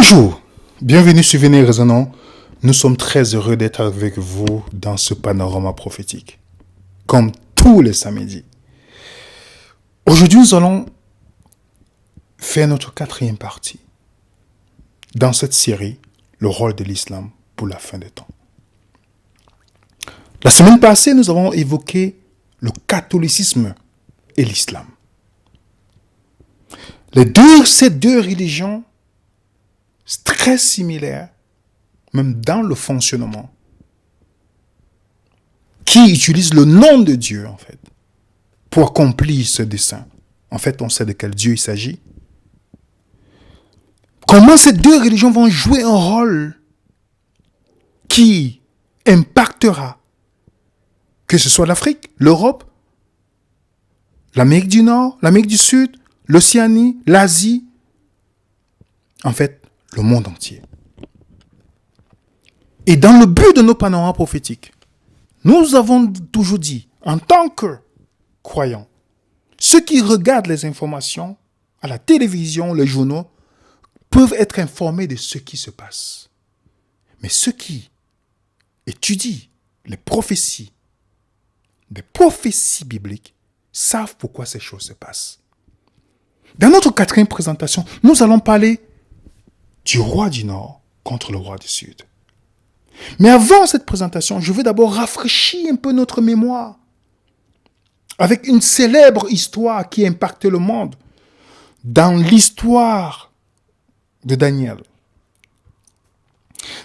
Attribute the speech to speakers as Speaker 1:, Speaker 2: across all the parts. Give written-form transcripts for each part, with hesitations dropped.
Speaker 1: Bonjour, bienvenue sur Venez Raisonnons. Nous sommes très heureux d'être avec vous dans ce panorama prophétique, comme tous les samedis. Aujourd'hui, nous allons faire notre 4e partie dans cette série, le rôle de l'islam pour la fin des temps. La semaine passée, nous avons évoqué le catholicisme et l'islam. Ces deux religions très similaires, même dans le fonctionnement, qui utilisent le nom de Dieu, en fait, pour accomplir ce dessein. En fait, on sait de quel Dieu il s'agit. Comment ces deux religions vont jouer un rôle qui impactera, que ce soit l'Afrique, l'Europe, l'Amérique du Nord, l'Amérique du Sud, l'Océanie, l'Asie, en fait, le monde entier. Et dans le but de nos panoramas prophétiques, nous avons toujours dit, en tant que croyants, ceux qui regardent les informations à la télévision, les journaux, peuvent être informés de ce qui se passe. Mais ceux qui étudient les prophéties bibliques, savent pourquoi ces choses se passent. Dans notre 4e présentation, nous allons parler du roi du Nord contre le roi du Sud. Mais avant cette présentation, je veux d'abord rafraîchir un peu notre mémoire avec une célèbre histoire qui a impacté le monde dans l'histoire de Daniel.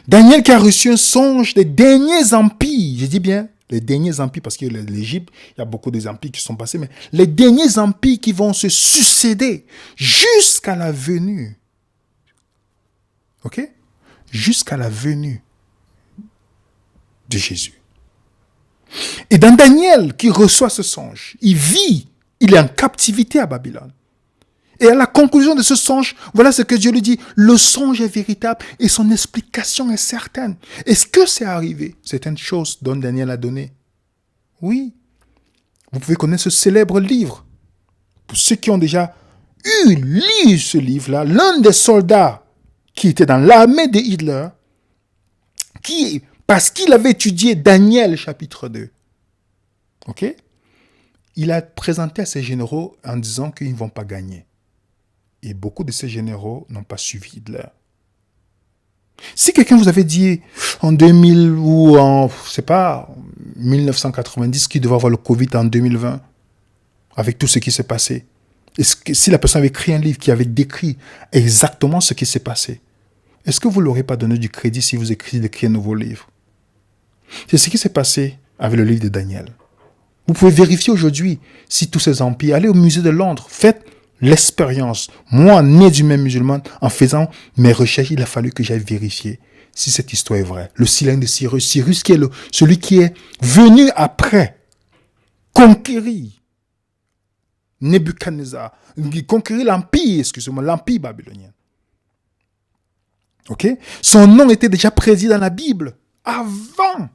Speaker 1: Daniel qui a reçu un songe des derniers empires, je dis bien les derniers empires parce que l'Égypte, il y a beaucoup des empires qui sont passés, mais les derniers empires qui vont se succéder jusqu'à la venue. Ok? Jusqu'à la venue de Jésus. Et dans Daniel qui reçoit ce songe, il est en captivité à Babylone. Et à la conclusion de ce songe, voilà ce que Dieu lui dit. Le songe est véritable et son explication est certaine. Est-ce que c'est arrivé? C'est une chose dont Daniel a donné. Oui. Vous pouvez connaître ce célèbre livre. Pour ceux qui ont déjà lu ce livre-là, l'un des soldats qui était dans l'armée de Hitler, parce qu'il avait étudié Daniel chapitre 2, ok, il a présenté à ses généraux en disant qu'ils ne vont pas gagner. Et beaucoup de ces généraux n'ont pas suivi Hitler. Si quelqu'un vous avait dit en 2000 ou en, 1990 qu'il devait avoir le Covid en 2020, avec tout ce qui s'est passé, si la personne avait écrit un livre qui avait décrit exactement ce qui s'est passé, est-ce que vous ne l'aurez pas donné du crédit si vous écrivez un nouveau livre? C'est ce qui s'est passé avec le livre de Daniel. Vous pouvez vérifier aujourd'hui si tous ces empires, allez au musée de Londres, faites l'expérience. Moi, né du même musulman, en faisant mes recherches, il a fallu que j'aille vérifier si cette histoire est vraie. Le cylindre de Cyrus qui est celui qui est venu après conquérir Nebuchadnezzar, conquérir l'empire babylonien. Ok? Son nom était déjà prédit dans la Bible avant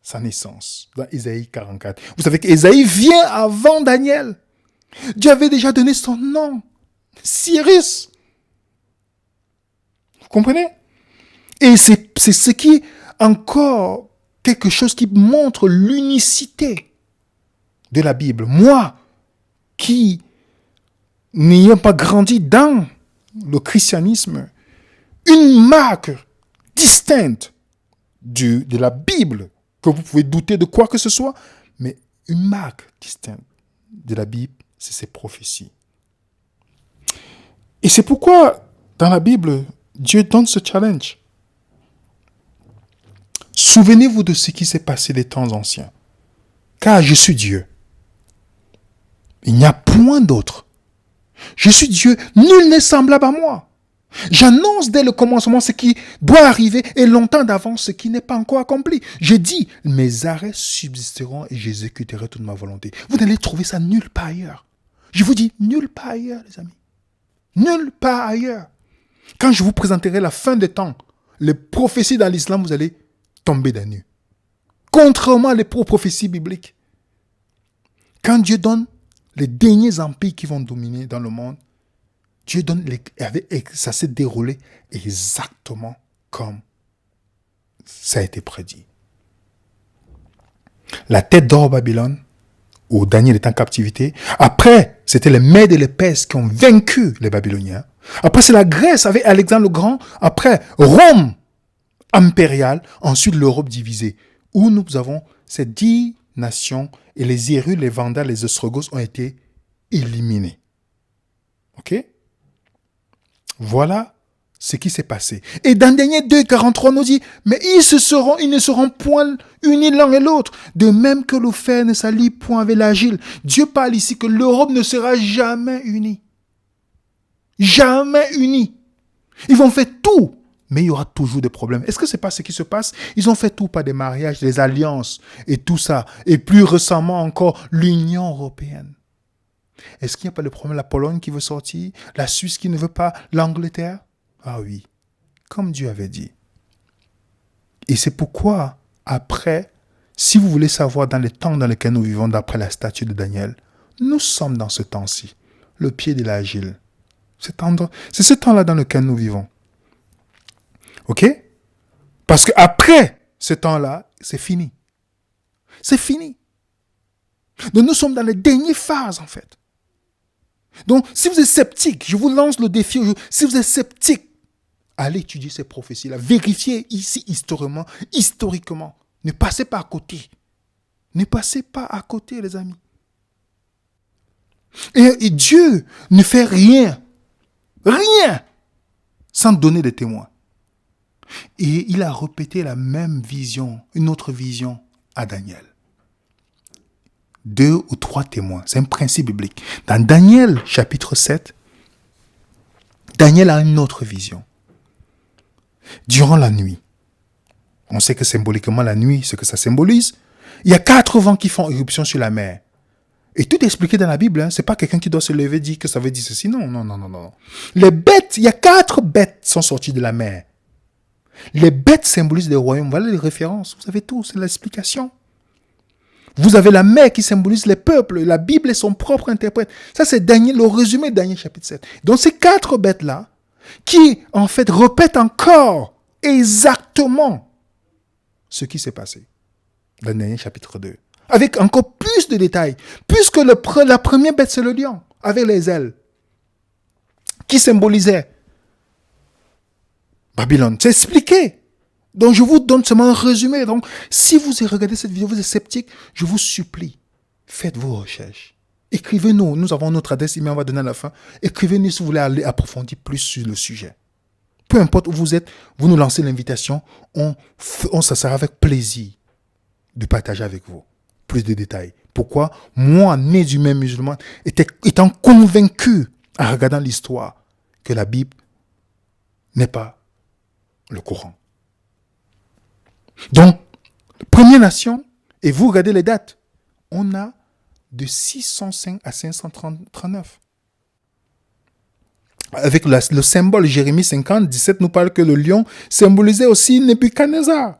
Speaker 1: sa naissance, dans Ésaïe 44. Vous savez qu'Ésaïe vient avant Daniel. Dieu avait déjà donné son nom, Cyrus. Vous comprenez? Et c'est ce qui est encore quelque chose qui montre l'unicité de la Bible. Moi, qui n'ayant pas grandi dans le christianisme, une marque distincte de la Bible, que vous pouvez douter de quoi que ce soit, mais une marque distincte de la Bible, c'est ses prophéties. Et c'est pourquoi, dans la Bible, Dieu donne ce challenge. Souvenez-vous de ce qui s'est passé des temps anciens, car je suis Dieu. Il n'y a point d'autre. Je suis Dieu, nul n'est semblable à moi. J'annonce dès le commencement ce qui doit arriver et longtemps d'avance ce qui n'est pas encore accompli. Je dis, mes arrêts subsisteront et j'exécuterai toute ma volonté. Vous n'allez trouver ça nulle part ailleurs. Je vous dis, nulle part ailleurs, les amis. Nulle part ailleurs. Quand je vous présenterai la fin des temps, les prophéties dans l'islam, vous allez tomber d'un nu. Contrairement aux prophéties bibliques. Quand Dieu donne les derniers empires qui vont dominer dans le monde, Dieu ça s'est déroulé exactement comme ça a été prédit. La tête d'or Babylone, où Daniel est en captivité. Après, c'était les Mèdes et les Perses qui ont vaincu les Babyloniens. Après, c'est la Grèce avec Alexandre le Grand. Après, Rome impériale. Ensuite, l'Europe divisée, où nous avons ces 10 nations et les Hérules, les Vandales, les Ostrogos ont été éliminés. Ok? Voilà ce qui s'est passé. Et dans Daniel 2, 43 nous dit, mais ils ne seront point unis l'un et l'autre, de même que le fer ne s'allie point avec l'argile. Dieu parle ici que l'Europe ne sera jamais unie. Jamais unie. Ils vont faire tout, mais il y aura toujours des problèmes. Est-ce que c'est pas ce qui se passe? Ils ont fait tout par des mariages, des alliances et tout ça. Et plus récemment encore, l'Union européenne. Est-ce qu'il n'y a pas le problème? La Pologne qui veut sortir, la Suisse qui ne veut pas, l'Angleterre? Ah oui, comme Dieu avait dit. Et c'est pourquoi, après, si vous voulez savoir dans les temps dans lesquels nous vivons, d'après la statue de Daniel, nous sommes dans ce temps-ci, le pied de l'argile. C'est ce temps-là dans lequel nous vivons. Ok? Parce qu'après ce temps-là, c'est fini. C'est fini. Donc nous sommes dans les dernières phases, en fait. Donc, si vous êtes sceptique, je vous lance le défi. Si vous êtes sceptique, allez étudier ces prophéties-là. Vérifiez ici historiquement. Ne passez pas à côté. Ne passez pas à côté, les amis. Et Dieu ne fait rien, sans donner des témoins. Et il a répété la même vision, une autre vision à Daniel. 2 ou 3 témoins. C'est un principe biblique. Dans Daniel, chapitre 7, Daniel a une autre vision. Durant la nuit, on sait que symboliquement la nuit, ce que ça symbolise, il y a 4 vents qui font éruption sur la mer. Et tout est expliqué dans la Bible. Hein. C'est pas quelqu'un qui doit se lever et dire que ça veut dire ceci. Non. Les bêtes, il y a 4 bêtes qui sont sorties de la mer. Les bêtes symbolisent les royaumes. Voilà les références. Vous avez tout, c'est l'explication. Vous avez la mer qui symbolise les peuples. La Bible est son propre interprète. Ça, c'est Daniel, le résumé de Daniel chapitre 7. Donc, ces 4 bêtes-là, qui, en fait, répètent encore exactement ce qui s'est passé dans Daniel chapitre 2. Avec encore plus de détails. Puisque la première bête, c'est le lion, avec les ailes, qui symbolisait Babylone. C'est expliqué. Donc, je vous donne seulement un résumé. Donc, si vous regardez cette vidéo, vous êtes sceptique, je vous supplie, faites vos recherches. Écrivez-nous. Nous avons notre adresse email, on va donner à la fin. Écrivez-nous si vous voulez aller approfondir plus sur le sujet. Peu importe où vous êtes, vous nous lancez l'invitation. Ça sera avec plaisir de partager avec vous plus de détails. Pourquoi? Moi, né d'humain musulman, étant convaincu, en regardant l'histoire, que la Bible n'est pas le Coran. Donc, première nation, et vous regardez les dates, on a de 605 à 539. Avec le symbole Jérémie 50, 17 nous parle que le lion symbolisait aussi Nebuchadnezzar.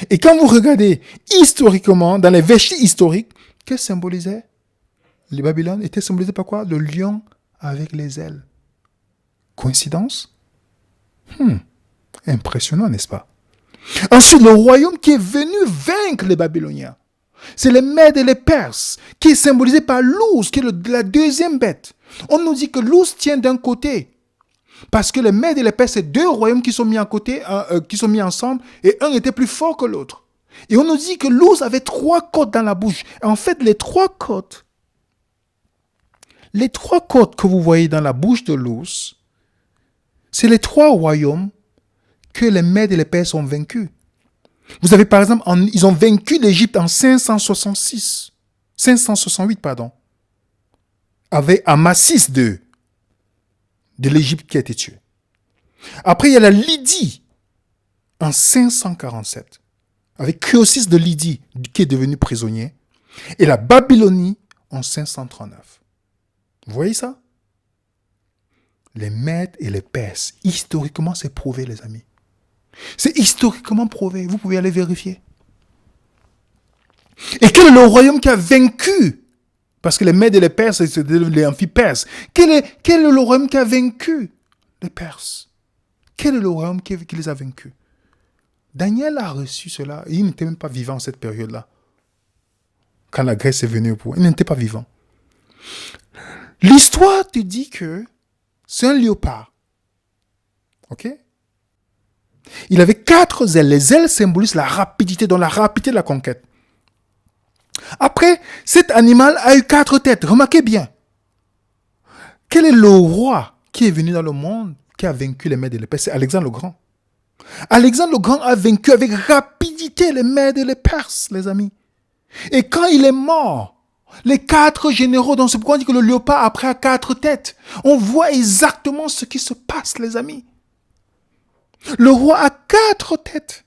Speaker 1: Et quand vous regardez historiquement, dans les vestis historiques, que symbolisait les Babylone? Était symbolisé par quoi? Le lion avec les ailes. Coïncidence? Impressionnant, n'est-ce pas? Ensuite, le royaume qui est venu vaincre les Babyloniens, c'est les Mèdes et les Perses, qui est symbolisé par l'ours, qui est la deuxième bête. On nous dit que l'ours tient d'un côté, parce que les Mèdes et les Perses, c'est 2 royaumes qui sont mis à côté, qui sont mis ensemble, et un était plus fort que l'autre. Et on nous dit que l'ours avait 3 côtes dans la bouche. Et en fait, les 3 côtes que vous voyez dans la bouche de l'ours, c'est les 3 royaumes que les Mèdes et les Perses ont vaincus. Vous avez par exemple, ils ont vaincu l'Égypte en 568, avec Amasis II de l'Égypte qui a été tué. Après, il y a la Lydie en 547, avec Créosis de Lydie qui est devenu prisonnier, et la Babylonie en 539. Vous voyez ça? Les Mèdes et les Perses, historiquement, c'est prouvé, les amis. C'est historiquement prouvé. Vous pouvez aller vérifier. Et quel est le royaume qui a vaincu Parce que les Mèdes et les Perses, c'était les Amphi-Perses. Quel est le royaume qui a vaincu les Perses? Quel est le royaume qui les a vaincus? Daniel a reçu cela. Il n'était même pas vivant en cette période-là. Quand la Grèce est venue pour il n'était pas vivant. L'histoire te dit que c'est un léopard. Ok? Il avait 4 ailes. Les ailes symbolisent la rapidité, donc la rapidité de la conquête. Après, cet animal a eu 4 têtes. Remarquez bien. Quel est le roi qui est venu dans le monde, qui a vaincu les Mèdes et les Perses? C'est Alexandre le Grand. Alexandre le Grand a vaincu avec rapidité les Mèdes et les Perses, les amis. Et quand il est mort, les 4 généraux, donc c'est pourquoi on dit que le léopard après a 4 têtes. On voit exactement ce qui se passe, les amis. Le roi a 4 têtes.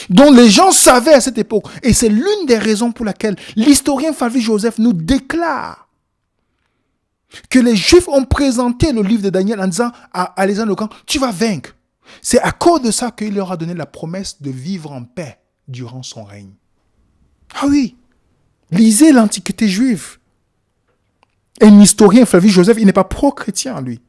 Speaker 1: dont les gens savaient à cette époque. Et c'est l'une des raisons pour laquelle l'historien Flavius Joseph nous déclare que les Juifs ont présenté le livre de Daniel en disant à Alexandre le Grand, tu vas vaincre. C'est à cause de ça qu'il leur a donné la promesse de vivre en paix durant son règne. Ah oui, lisez l'Antiquité juive. Et l'historien Flavius Joseph, il n'est pas pro-chrétien, lui.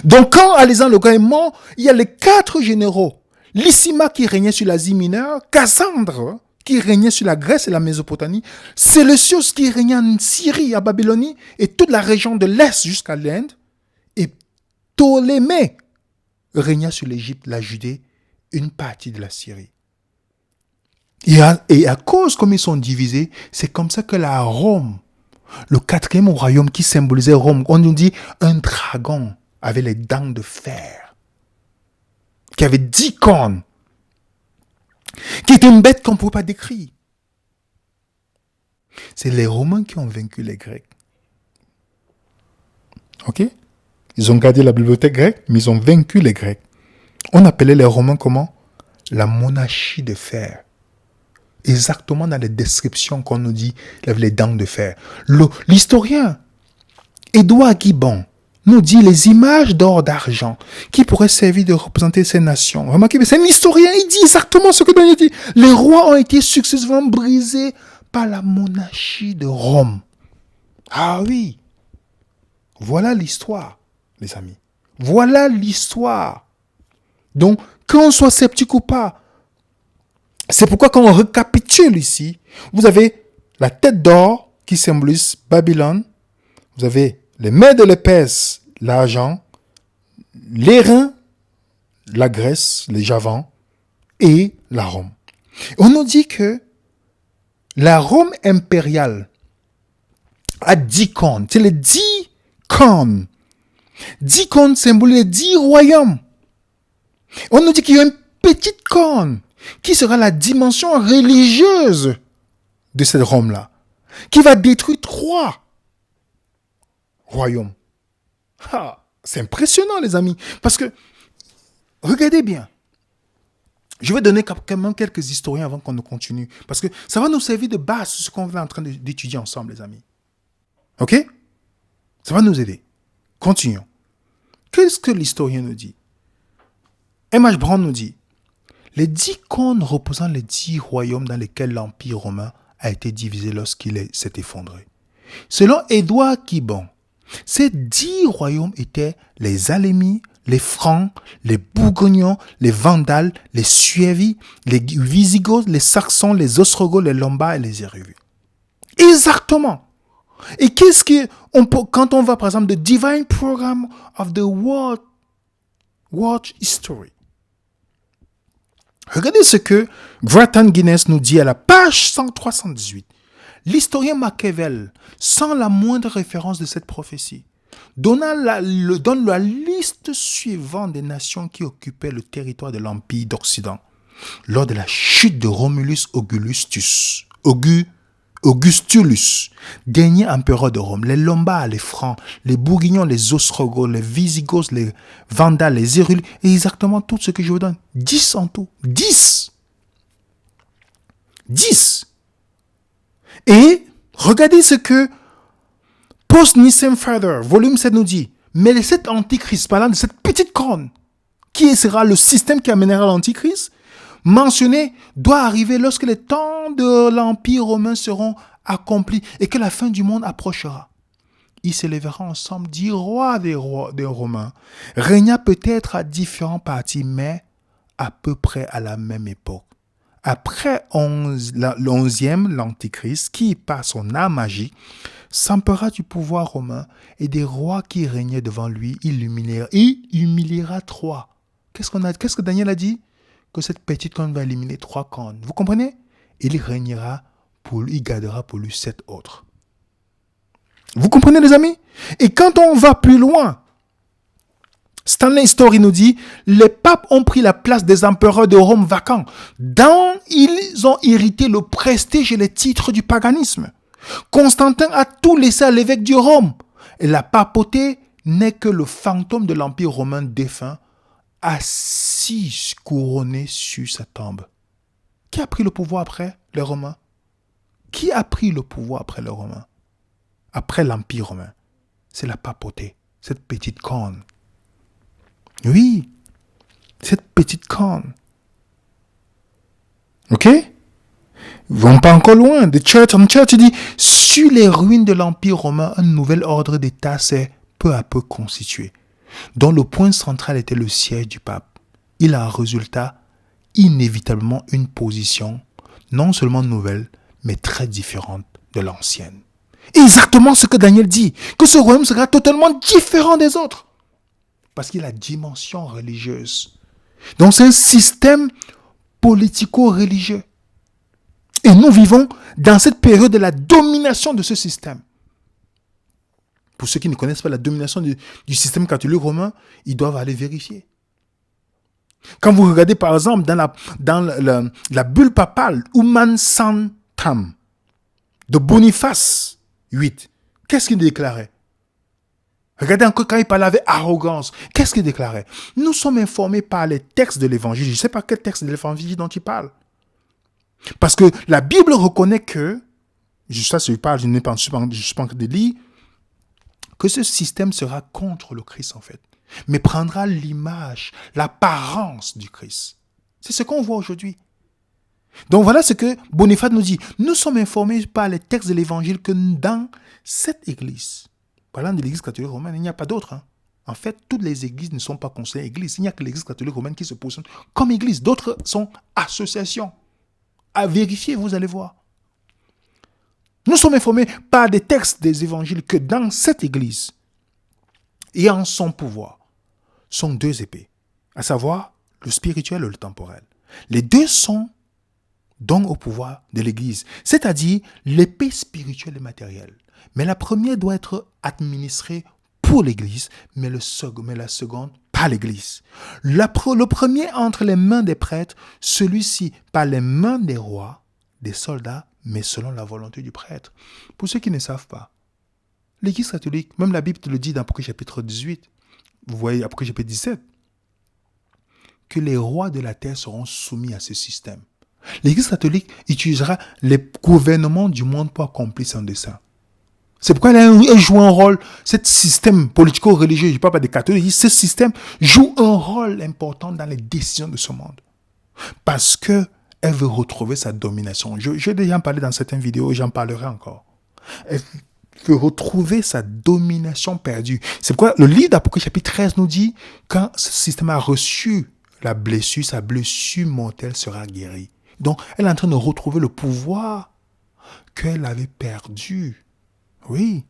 Speaker 1: Donc quand Alexandre le Grand est mort, il y a les 4 généraux. Lysimach qui régnait sur l'Asie mineure, Cassandre qui régnait sur la Grèce et la Mésopotamie, Séleucus qui régnait en Syrie, à Babylonie, et toute la région de l'Est jusqu'à l'Inde, et Ptolémée régnait sur l'Égypte, la Judée, une partie de la Syrie. Et à cause comme ils sont divisés, c'est comme ça que la Rome, le 4e royaume qui symbolisait Rome, on nous dit un dragon avait les dents de fer, qui avait 10 cornes, qui était une bête qu'on ne pouvait pas décrire. C'est les Romains qui ont vaincu les Grecs. Ok? Ils ont gardé la bibliothèque grecque, mais ils ont vaincu les Grecs. On appelait les Romains comment? La monarchie de fer. Exactement dans les descriptions qu'on nous dit, il avait les dents de fer. L'historien Édouard Gibbon nous dit les images d'or, d'argent qui pourraient servir de représenter ces nations. Remarquez, c'est un historien, il dit exactement ce que Daniel dit. Les rois ont été successivement brisés par la monarchie de Rome. Ah oui, voilà l'histoire, les amis. Voilà l'histoire. Donc, qu'on soit sceptique ou pas, c'est pourquoi quand on récapitule ici, vous avez la tête d'or qui symbolise Babylone, vous avez les Mèdes et les Perses, l'argent, les reins, la Grèce, les Javans, et la Rome. On nous dit que la Rome impériale a 10 cornes. C'est les 10 cornes. 10 cornes symbolisent les 10 royaumes. On nous dit qu'il y a une petite corne qui sera la dimension religieuse de cette Rome-là, qui va détruire 3 royaume. Ah, c'est impressionnant, les amis. Parce que, regardez bien. Je vais donner quand même quelques historiens avant qu'on ne continue. Parce que ça va nous servir de base sur ce qu'on est en train d'étudier ensemble, les amis. Ok? Ça va nous aider. Continuons. Qu'est-ce que l'historien nous dit? M.H. Brown nous dit, les 10 cornes représentent les 10 royaumes dans lesquels l'Empire romain a été divisé lorsqu'il s'est effondré. Selon Édouard Gibbon, ces 10 royaumes étaient les Alémis, les Francs, les Bourguignons, les Vandales, les Suévis, les Visigoths, les Saxons, les Ostrogoths, les Lombards et les Érudits. Exactement. Et qu'est-ce que quand on va par exemple de Divine Program of the World History. Regardez ce que Grattan Guinness nous dit à la page 318. L'historien Machiavel, sans la moindre référence de cette prophétie, donne la liste suivante des nations qui occupaient le territoire de l'Empire d'Occident lors de la chute de Romulus Augustulus, dernier empereur de Rome. Les Lombards, les Francs, les Bourguignons, les Ostrogoths, les Visigoths, les Vandales, les Érudits, et exactement tout ce que je vous donne. 10 en tout. 10. Et regardez ce que Post-Nicene Father, volume 7 nous dit. Mais cet antichrist, parlant de cette petite corne, qui sera le système qui amènera l'antichrist, mentionné doit arriver lorsque les temps de l'Empire romain seront accomplis et que la fin du monde approchera. Il s'élèvera ensemble 10 rois des Romains, régna peut-être à différents partis, mais à peu près à la même époque. Après l'11e, l'Antichrist, qui, par son art magique, s'emparera du pouvoir romain et des rois qui régnaient devant lui, il humiliera 3. Qu'est-ce que Daniel a dit? Que cette petite corne va éliminer 3 cornes. Vous comprenez? Il gardera pour lui 7 autres. Vous comprenez, les amis? Et quand on va plus loin, Stanley Story nous dit, les papes ont pris la place des empereurs de Rome vacants. Ils ont hérité le prestige et les titres du paganisme. Constantin a tout laissé à l'évêque du Rome. Et la papauté n'est que le fantôme de l'Empire romain défunt, assis couronné sur sa tombe. Qui a pris le pouvoir après les Romains? Qui a pris le pouvoir après les Romains? Après l'Empire romain? C'est la papauté, cette petite corne. Oui, cette petite corne. Ok? Vont pas encore loin. The Church on Church dit, sur les ruines de l'Empire romain, un nouvel ordre d'État s'est peu à peu constitué, dont le point central était le siège du pape. Il en résulta inévitablement une position non seulement nouvelle, mais très différente de l'ancienne. Exactement ce que Daniel dit, que ce royaume sera totalement différent des autres. Parce qu'il a la dimension religieuse. Donc c'est un système politico-religieux. Et nous vivons dans cette période de la domination de ce système. Pour ceux qui ne connaissent pas la domination du système catholique romain, ils doivent aller vérifier. Quand vous regardez par exemple dans la bulle papale Human Sanctam de Boniface VIII, qu'est-ce qu'il déclarait? Regardez encore quand il parlait avec arrogance. Qu'est-ce qu'il déclarait? Nous sommes informés par les textes de l'évangile. Je ne sais pas quel texte de l'évangile dont il parle. Parce que la Bible reconnaît que, ça je parle, je ne pense pas de lire, que ce système sera contre le Christ en fait, mais prendra l'image, l'apparence du Christ. C'est ce qu'on voit aujourd'hui. Donc voilà ce que Boniface nous dit. Nous sommes informés par les textes de l'évangile que dans cette église, parlant de l'église catholique romaine, il n'y a pas d'autre. En fait, toutes les églises ne sont pas considérées églises. Il n'y a que l'église catholique romaine qui se positionne comme église. D'autres sont associations. À vérifier, vous allez voir. Nous sommes informés par des textes des évangiles que dans cette église, et en son pouvoir, sont 2 épées, à savoir le spirituel et le temporel. Les 2 sont donc au pouvoir de l'église, c'est-à-dire l'épée spirituelle et matérielle. Mais la première doit être administrée pour l'église, mais la seconde par l'église. Le premier entre les mains des prêtres, celui-ci par les mains des rois, des soldats, mais selon la volonté du prêtre. Pour ceux qui ne savent pas, l'église catholique, même la Bible te le dit dans Apocalypse chapitre 18, vous voyez Apocalypse chapitre 17, que les rois de la terre seront soumis à ce système. L'église catholique utilisera les gouvernements du monde pour accomplir son dessein. C'est pourquoi elle joue un rôle, ce système politico-religieux, je ne parle pas des catholiques, ce système joue un rôle important dans les décisions de ce monde. Parce que elle veut retrouver sa domination. J'ai déjà parlé dans certaines vidéos, j'en parlerai encore. Elle veut retrouver sa domination perdue. C'est pourquoi le livre d'Apocalypse chapitre 13 nous dit, quand ce système a reçu la blessure, sa blessure mortelle sera guérie. Donc, elle est en train de retrouver le pouvoir qu'elle avait perdu. Oui.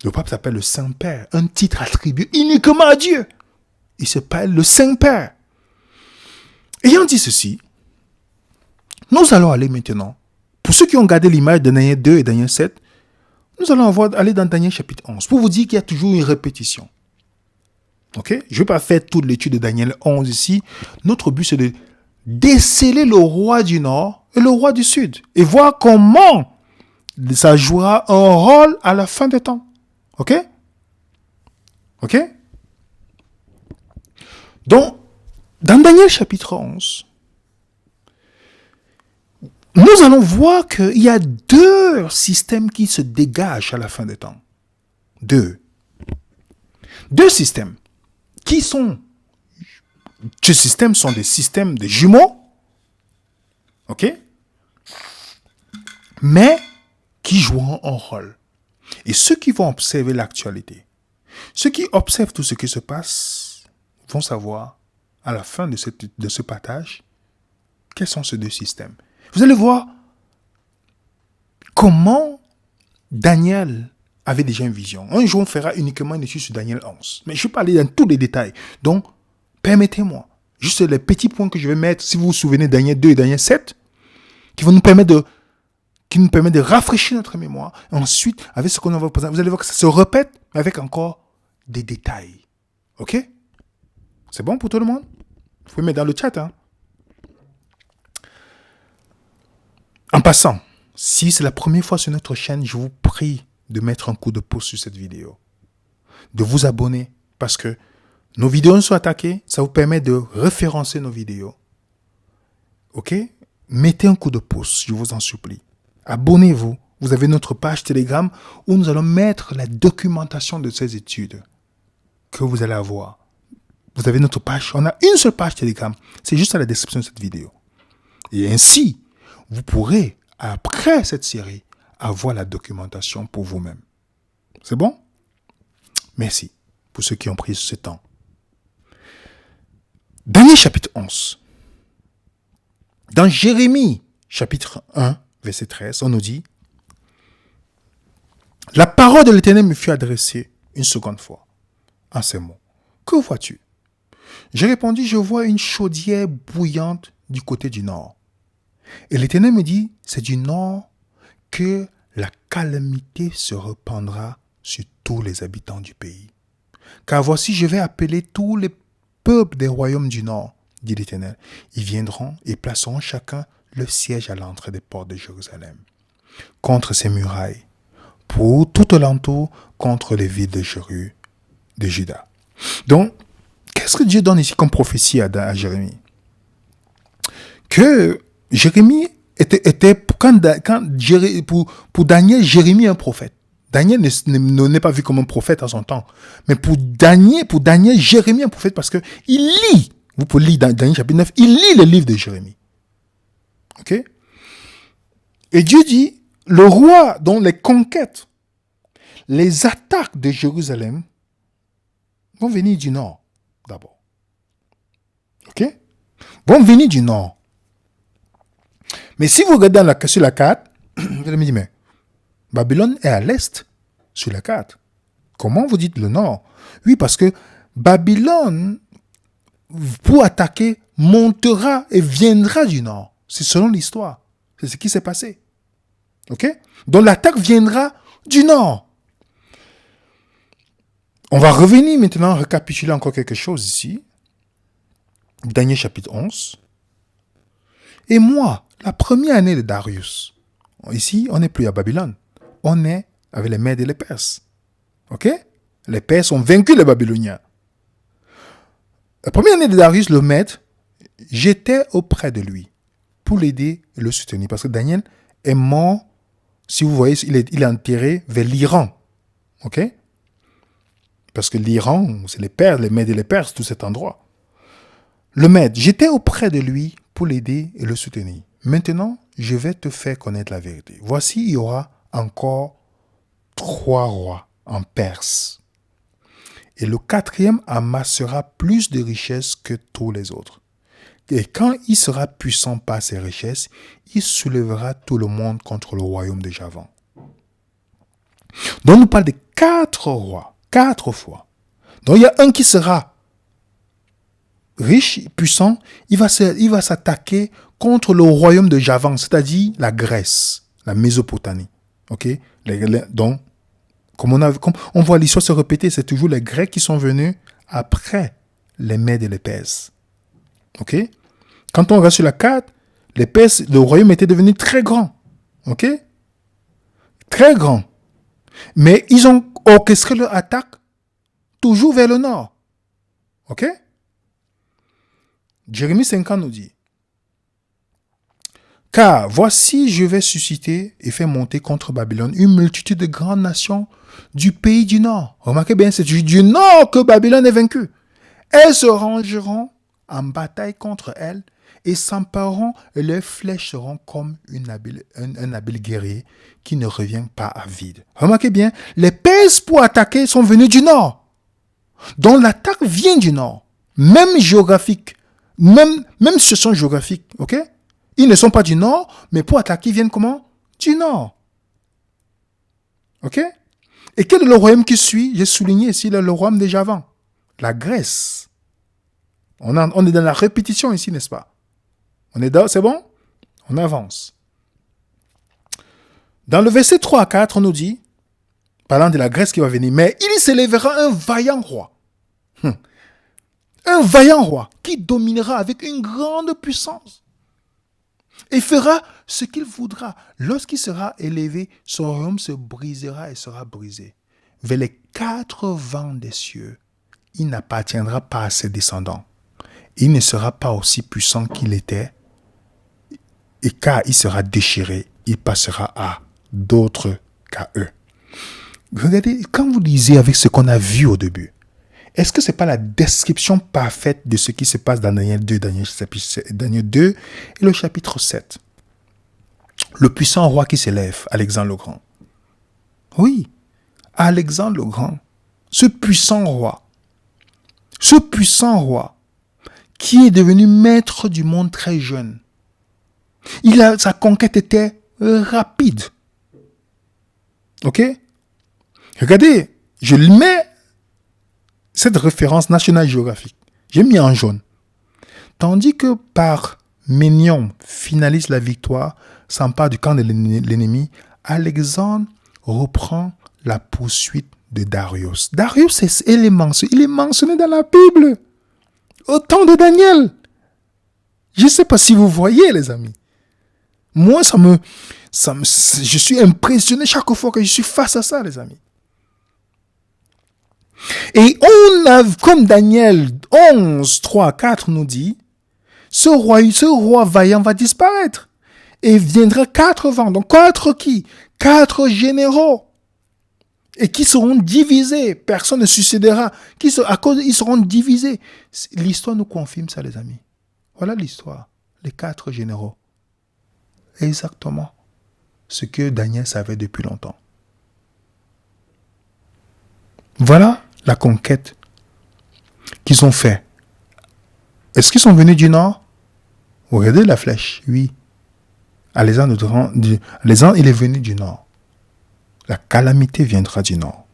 Speaker 1: Le pape s'appelle le Saint-Père, un titre attribué uniquement à Dieu. Il s'appelle le Saint-Père. Ayant dit ceci, nous allons aller maintenant, pour ceux qui ont gardé l'image de Daniel 2 et Daniel 7, nous allons aller dans Daniel chapitre 11, pour vous dire qu'il y a toujours une répétition. Ok? Je ne vais pas faire toute l'étude de Daniel 11 ici. Notre but, c'est de déceler le roi du Nord et le roi du Sud, et voir comment ça jouera un rôle à la fin des temps. Ok? Ok? Donc, dans Daniel chapitre 11, nous allons voir qu'il y a 2 systèmes qui se dégagent à la fin des temps. 2 systèmes qui sont Ce système sont des systèmes de jumeaux, ok, mais qui joueront un rôle. Et ceux qui vont observer l'actualité, ceux qui observent tout ce qui se passe, vont savoir, à la fin de ce partage, quels sont ces deux systèmes. Vous allez voir comment Daniel avait déjà une vision. Un jour, on fera uniquement une étude sur Daniel 11. Mais je vais parler dans tous les détails. Donc, permettez-moi, juste les petits points que je vais mettre, si vous vous souvenez, Daniel 2 et Daniel 7, qui vont nous permettre de rafraîchir notre mémoire. Et ensuite, avec ce qu'on va présenter, vous allez voir que ça se répète avec encore des détails. OK? C'est bon pour tout le monde? Vous pouvez mettre dans le chat. Hein? En passant, si c'est la première fois sur notre chaîne, je vous prie de mettre un coup de pouce sur cette vidéo. De vous abonner parce que nos vidéos sont attaquées. Ça vous permet de référencer nos vidéos. OK? Mettez un coup de pouce, je vous en supplie. Abonnez-vous. Vous avez notre page Telegram où nous allons mettre la documentation de ces études que vous allez avoir. Vous avez notre page. On a une seule page Telegram. C'est juste à la description de cette vidéo. Et ainsi, vous pourrez, après cette série, avoir la documentation pour vous-même. C'est bon? Merci pour ceux qui ont pris ce temps. Daniel chapitre 11. Dans Jérémie chapitre 1, verset 13, on nous dit « La parole de l'Éternel me fut adressée une seconde fois en ces mots. Que vois-tu? J'ai répondu, je vois une chaudière bouillante du côté du nord. Et l'Éternel me dit, c'est du nord que la calamité se répandra sur tous les habitants du pays. Car voici, je vais appeler tous les peuples des royaumes du nord, dit l'Éternel. Ils viendront et placeront chacun le siège à l'entrée des portes de Jérusalem, contre ses murailles, pour tout alentour, contre les villes de Juda. Donc, qu'est-ce que Dieu donne ici comme prophétie à Jérémie? Que Jérémie était pour Daniel, Jérémie est un prophète. Daniel n'est pas vu comme un prophète en son temps. Mais pour Daniel, Jérémie est un prophète parce que il lit. Vous pouvez lire dans Daniel chapitre 9, il lit le livre de Jérémie. Ok? Et Dieu dit, le roi dont les conquêtes, les attaques de Jérusalem vont venir du nord, d'abord. Ok? Vont venir du nord. Mais si vous regardez sur la carte, vous allez me dire, mais Babylone est à l'est sur la carte. Comment vous dites le nord? Oui, parce que Babylone, pour attaquer, montera et viendra du nord. C'est selon l'histoire. C'est ce qui s'est passé. Ok? Donc l'attaque viendra du nord. On va revenir maintenant, récapituler encore quelque chose ici. Daniel chapitre 11. Et moi, la première année de Darius, ici, on n'est plus à Babylone. On est avec les Mèdes et les Perses. Ok? Les Perses ont vaincu les Babyloniens. La première année de Darius, le Mède, j'étais auprès de lui pour l'aider et le soutenir. Parce que Daniel est mort, si vous voyez, il est enterré vers l'Iran. Ok? Parce que l'Iran, c'est les Perses, les Mèdes et les Perses, tout cet endroit. Le Mède, j'étais auprès de lui pour l'aider et le soutenir. Maintenant, je vais te faire connaître la vérité. Voici, il y aura encore 3 rois en Perse. Et le 4e amassera plus de richesses que tous les autres. Et quand il sera puissant par ses richesses, il soulèvera tout le monde contre le royaume de Javan. Donc, on nous parle de 4 rois, 4 fois. Donc, il y a un qui sera riche, puissant, il va s'attaquer contre le royaume de Javan, c'est-à-dire la Grèce, la Mésopotamie. Ok? Donc, comme on voit l'histoire se répéter, c'est toujours les Grecs qui sont venus après les Mèdes et les Perses. Ok? Quand on regarde sur la carte, les Perses, le royaume était devenu très grand. Ok? Très grand. Mais ils ont orchestré leur attaque toujours vers le nord. Ok? Jérémie 50 nous dit, « Car voici, je vais susciter et faire monter contre Babylone une multitude de grandes nations du pays du nord. » Remarquez bien, c'est du nord que Babylone est vaincue. Elles se rangeront en bataille contre elles et s'empareront et leurs flèches seront comme un habile guerrier qui ne revient pas à vide. Remarquez bien, les Perses pour attaquer sont venus du nord. Donc l'attaque vient du nord. Même géographique, même situation géographique, ok? Ils ne sont pas du nord, mais pour attaquer, ils viennent comment? Du nord. Ok? Et quel est le royaume qui suit? J'ai souligné ici le royaume déjà avant. La Grèce. On est dans la répétition ici, n'est-ce pas? C'est bon? On avance. Dans le verset 3 à 4, on nous dit, parlant de la Grèce qui va venir, mais il s'élèvera un vaillant roi. Un vaillant roi qui dominera avec une grande puissance et fera ce qu'il voudra. Lorsqu'il sera élevé, son royaume se brisera et sera brisé. Vers les 4 vents des cieux, il n'appartiendra pas à ses descendants. Il ne sera pas aussi puissant qu'il était, et car il sera déchiré, il passera à d'autres qu'à eux. Regardez, quand vous lisez avec ce qu'on a vu au début, est-ce que ce n'est pas la description parfaite de ce qui se passe dans Daniel 2, Daniel 2 et le chapitre 7? Le puissant roi qui s'élève, Alexandre le Grand. Oui, Alexandre le Grand, ce puissant roi qui est devenu maître du monde très jeune. Sa conquête était rapide. Ok? Regardez, je mets cette référence National Geographic. J'ai mis en jaune. Tandis que par Ménion finalise la victoire, s'empare du camp de l'ennemi, Alexandre reprend la poursuite de Darius. Darius, il est mentionné dans la Bible. Au temps de Daniel. Je ne sais pas si vous voyez, les amis. Moi, je suis impressionné chaque fois que je suis face à ça, les amis. Et on a, comme Daniel 11, 3, 4 nous dit, ce roi vaillant va disparaître. Et viendra 4 vents. Donc 4 qui? 4 généraux. Et qui seront divisés. Personne ne succédera. Ils seront divisés. L'histoire nous confirme ça, les amis. Voilà l'histoire. Les 4 généraux. Exactement ce que Daniel savait depuis longtemps. Voilà la conquête qu'ils ont fait. Est-ce qu'ils sont venus du nord? Regardez la flèche, oui. Alexandre, il est venu du nord. La calamité viendra du nord.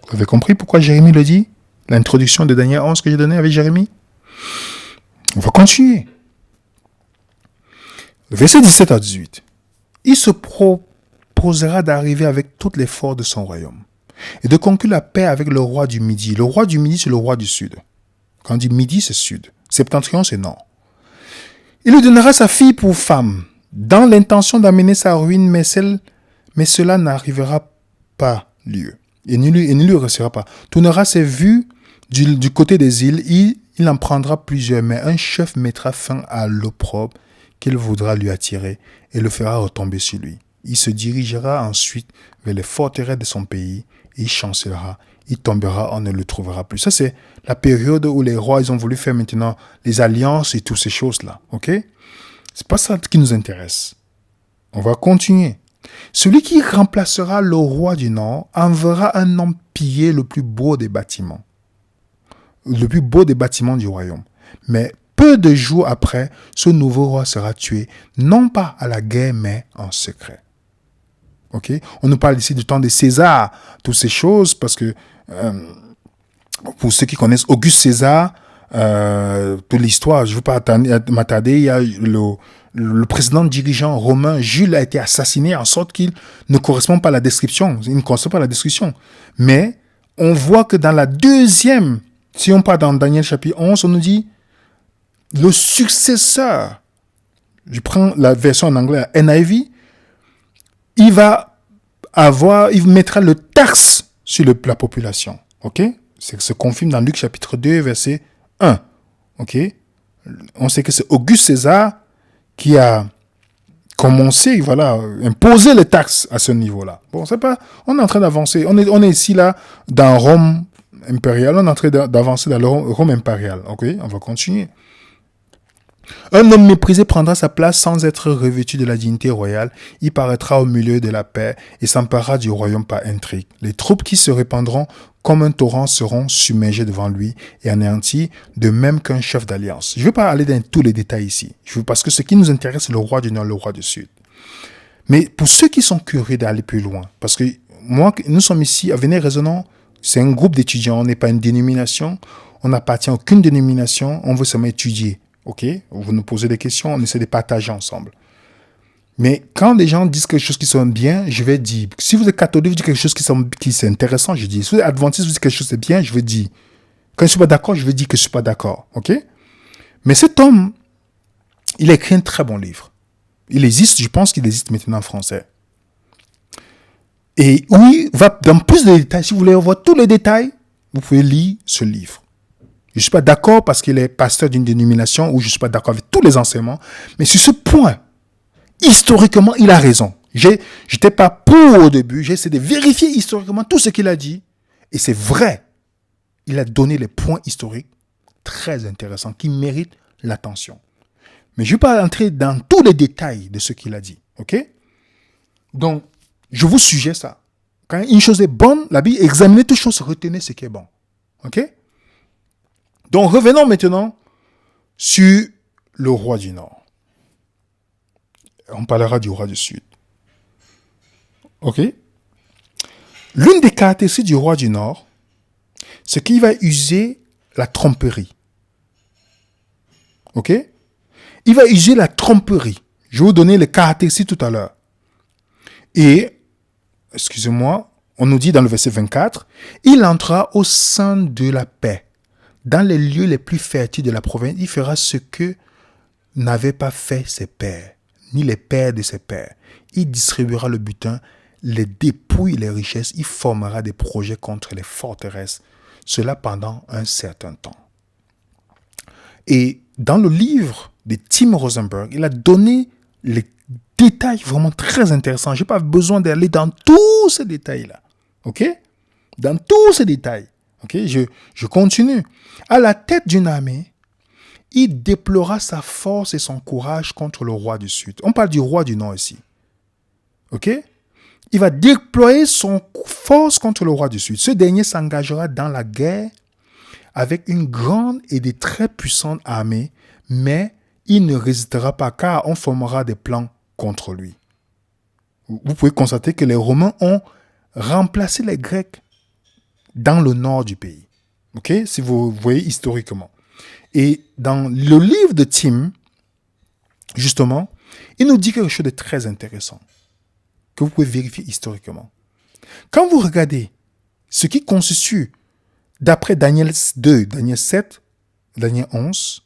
Speaker 1: Vous avez compris pourquoi Jérémie le dit? L'introduction de Daniel 11 que j'ai donnée avec Jérémie? On va continuer. Verset 17 à 18. Il se proposera d'arriver avec toutes les forces de son royaume et de conclure la paix avec le roi du Midi. Le roi du Midi, c'est le roi du Sud. Quand on dit Midi, c'est Sud. Septentrion, c'est Nord. Il lui donnera sa fille pour femme, dans l'intention d'amener sa ruine, mais cela n'arrivera pas lieu. Et ne lui restera pas. Tournera ses vues du côté des îles, il en prendra plusieurs, mais un chef mettra fin à l'opprobre qu'il voudra lui attirer et le fera retomber sur lui. Il se dirigera ensuite vers les forteresses de son pays, il chancellera, il tombera, on ne le trouvera plus. Ça, c'est la période où les rois, ils ont voulu faire maintenant les alliances et toutes ces choses-là. Ok? C'est pas ça qui nous intéresse. On va continuer. Celui qui remplacera le roi du Nord enverra un homme piller le plus beau des bâtiments. Le plus beau des bâtiments du royaume. Mais peu de jours après, ce nouveau roi sera tué, non pas à la guerre, mais en secret. Okay? On nous parle ici du temps de César, toutes ces choses, parce que pour ceux qui connaissent Auguste César, toute l'histoire, je ne veux pas m'attarder, il y a le président dirigeant romain, Jules, a été assassiné en sorte qu'il ne correspond pas à la description. Il ne correspond pas à la description. Mais on voit que dans la deuxième, si on part dans Daniel chapitre 11, on nous dit le successeur, je prends la version en anglais, NIV, il mettra le taxe sur la population. Ok? C'est se confirme dans Luc chapitre 2, verset 1. Ok? On sait que c'est Auguste César qui a commencé, imposer les taxes à ce niveau-là. Bon, c'est pas, on est en train d'avancer. On est ici, là, dans Rome, impérial, on est en train d'avancer dans le Rome impérial. Ok, on va continuer. Un homme méprisé prendra sa place sans être revêtu de la dignité royale. Il paraîtra au milieu de la paix et s'emparera du royaume par intrigue. Les troupes qui se répandront comme un torrent seront submergées devant lui et anéanties, de même qu'un chef d'alliance. Je ne vais pas aller dans tous les détails ici, parce que ce qui nous intéresse, c'est le roi du Nord, le roi du Sud. Mais pour ceux qui sont curieux d'aller plus loin, parce que nous sommes ici à Venez Raisonnons, c'est un groupe d'étudiants, on n'est pas une dénomination, on n'appartient à aucune dénomination, on veut seulement étudier. Ok, vous nous posez des questions, on essaie de partager ensemble. Mais quand des gens disent quelque chose qui sonne bien, je vais dire. Si vous êtes catholique, vous dites quelque chose qui c'est intéressant, je dis. Si vous êtes adventiste, vous dites quelque chose qui est bien, je vais dire. Quand je ne suis pas d'accord, je vais dire que je ne suis pas d'accord. Ok? Mais cet homme, il a écrit un très bon livre. Il existe, je pense qu'il existe maintenant en français. Et oui, va dans plus de détails. Si vous voulez avoir tous les détails, vous pouvez lire ce livre. Je ne suis pas d'accord parce qu'il est pasteur d'une dénomination ou je ne suis pas d'accord avec tous les enseignements. Mais sur ce point, historiquement, il a raison. Je n'étais pas pour au début. J'ai essayé de vérifier historiquement tout ce qu'il a dit. Et c'est vrai. Il a donné les points historiques très intéressants qui méritent l'attention. Mais je ne vais pas entrer dans tous les détails de ce qu'il a dit. Ok? Donc, je vous suggère ça. Quand une chose est bonne, la Bible, examinez toute chose, retenez ce qui est bon. Ok? Donc, revenons maintenant sur le roi du Nord. On parlera du roi du Sud. Ok? L'une des caractéristiques du roi du Nord, c'est qu'il va user la tromperie. Ok? Il va user la tromperie. Je vais vous donner les caractéristiques tout à l'heure. Et, excusez-moi, on nous dit dans le verset 24, il entra au sein de la paix. Dans les lieux les plus fertiles de la province, il fera ce que n'avaient pas fait ses pères, ni les pères de ses pères. Il distribuera le butin, les dépouilles, les richesses. Il formera des projets contre les forteresses. Cela pendant un certain temps. Et dans le livre de Tim Rosenberg, il a donné les détails vraiment très intéressants. Je n'ai pas besoin d'aller dans tous ces détails-là. OK? Dans tous ces détails. OK? Je continue. À la tête d'une armée, il déplora sa force et son courage contre le roi du Sud. On parle du roi du Nord ici. OK? Il va déployer son force contre le roi du Sud. Ce dernier s'engagera dans la guerre avec une grande et des très puissantes armées, mais il ne résistera pas car on formera des plans contre lui. Vous pouvez constater que les Romains ont remplacé les Grecs dans le nord du pays. Ok? Si vous voyez historiquement. Et dans le livre de Tim, justement, il nous dit quelque chose de très intéressant que vous pouvez vérifier historiquement. Quand vous regardez ce qui constitue, d'après Daniel 2, Daniel 7, Daniel 11,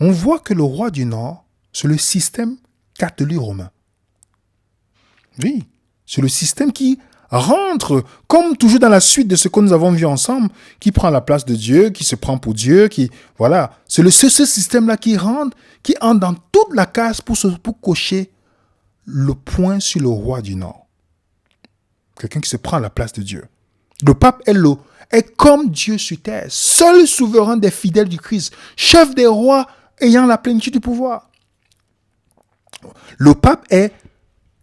Speaker 1: on voit que le roi du Nord, c'est le système catholique romain. Oui, c'est le système qui rentre, comme toujours dans la suite de ce que nous avons vu ensemble, qui prend la place de Dieu, qui se prend pour Dieu, voilà. C'est ce système-là qui entre dans toute la case pour cocher le point sur le roi du Nord. Quelqu'un qui se prend à la place de Dieu. Le pape est comme Dieu sur terre, seul souverain des fidèles du Christ, chef des rois ayant la plénitude du pouvoir. Le pape est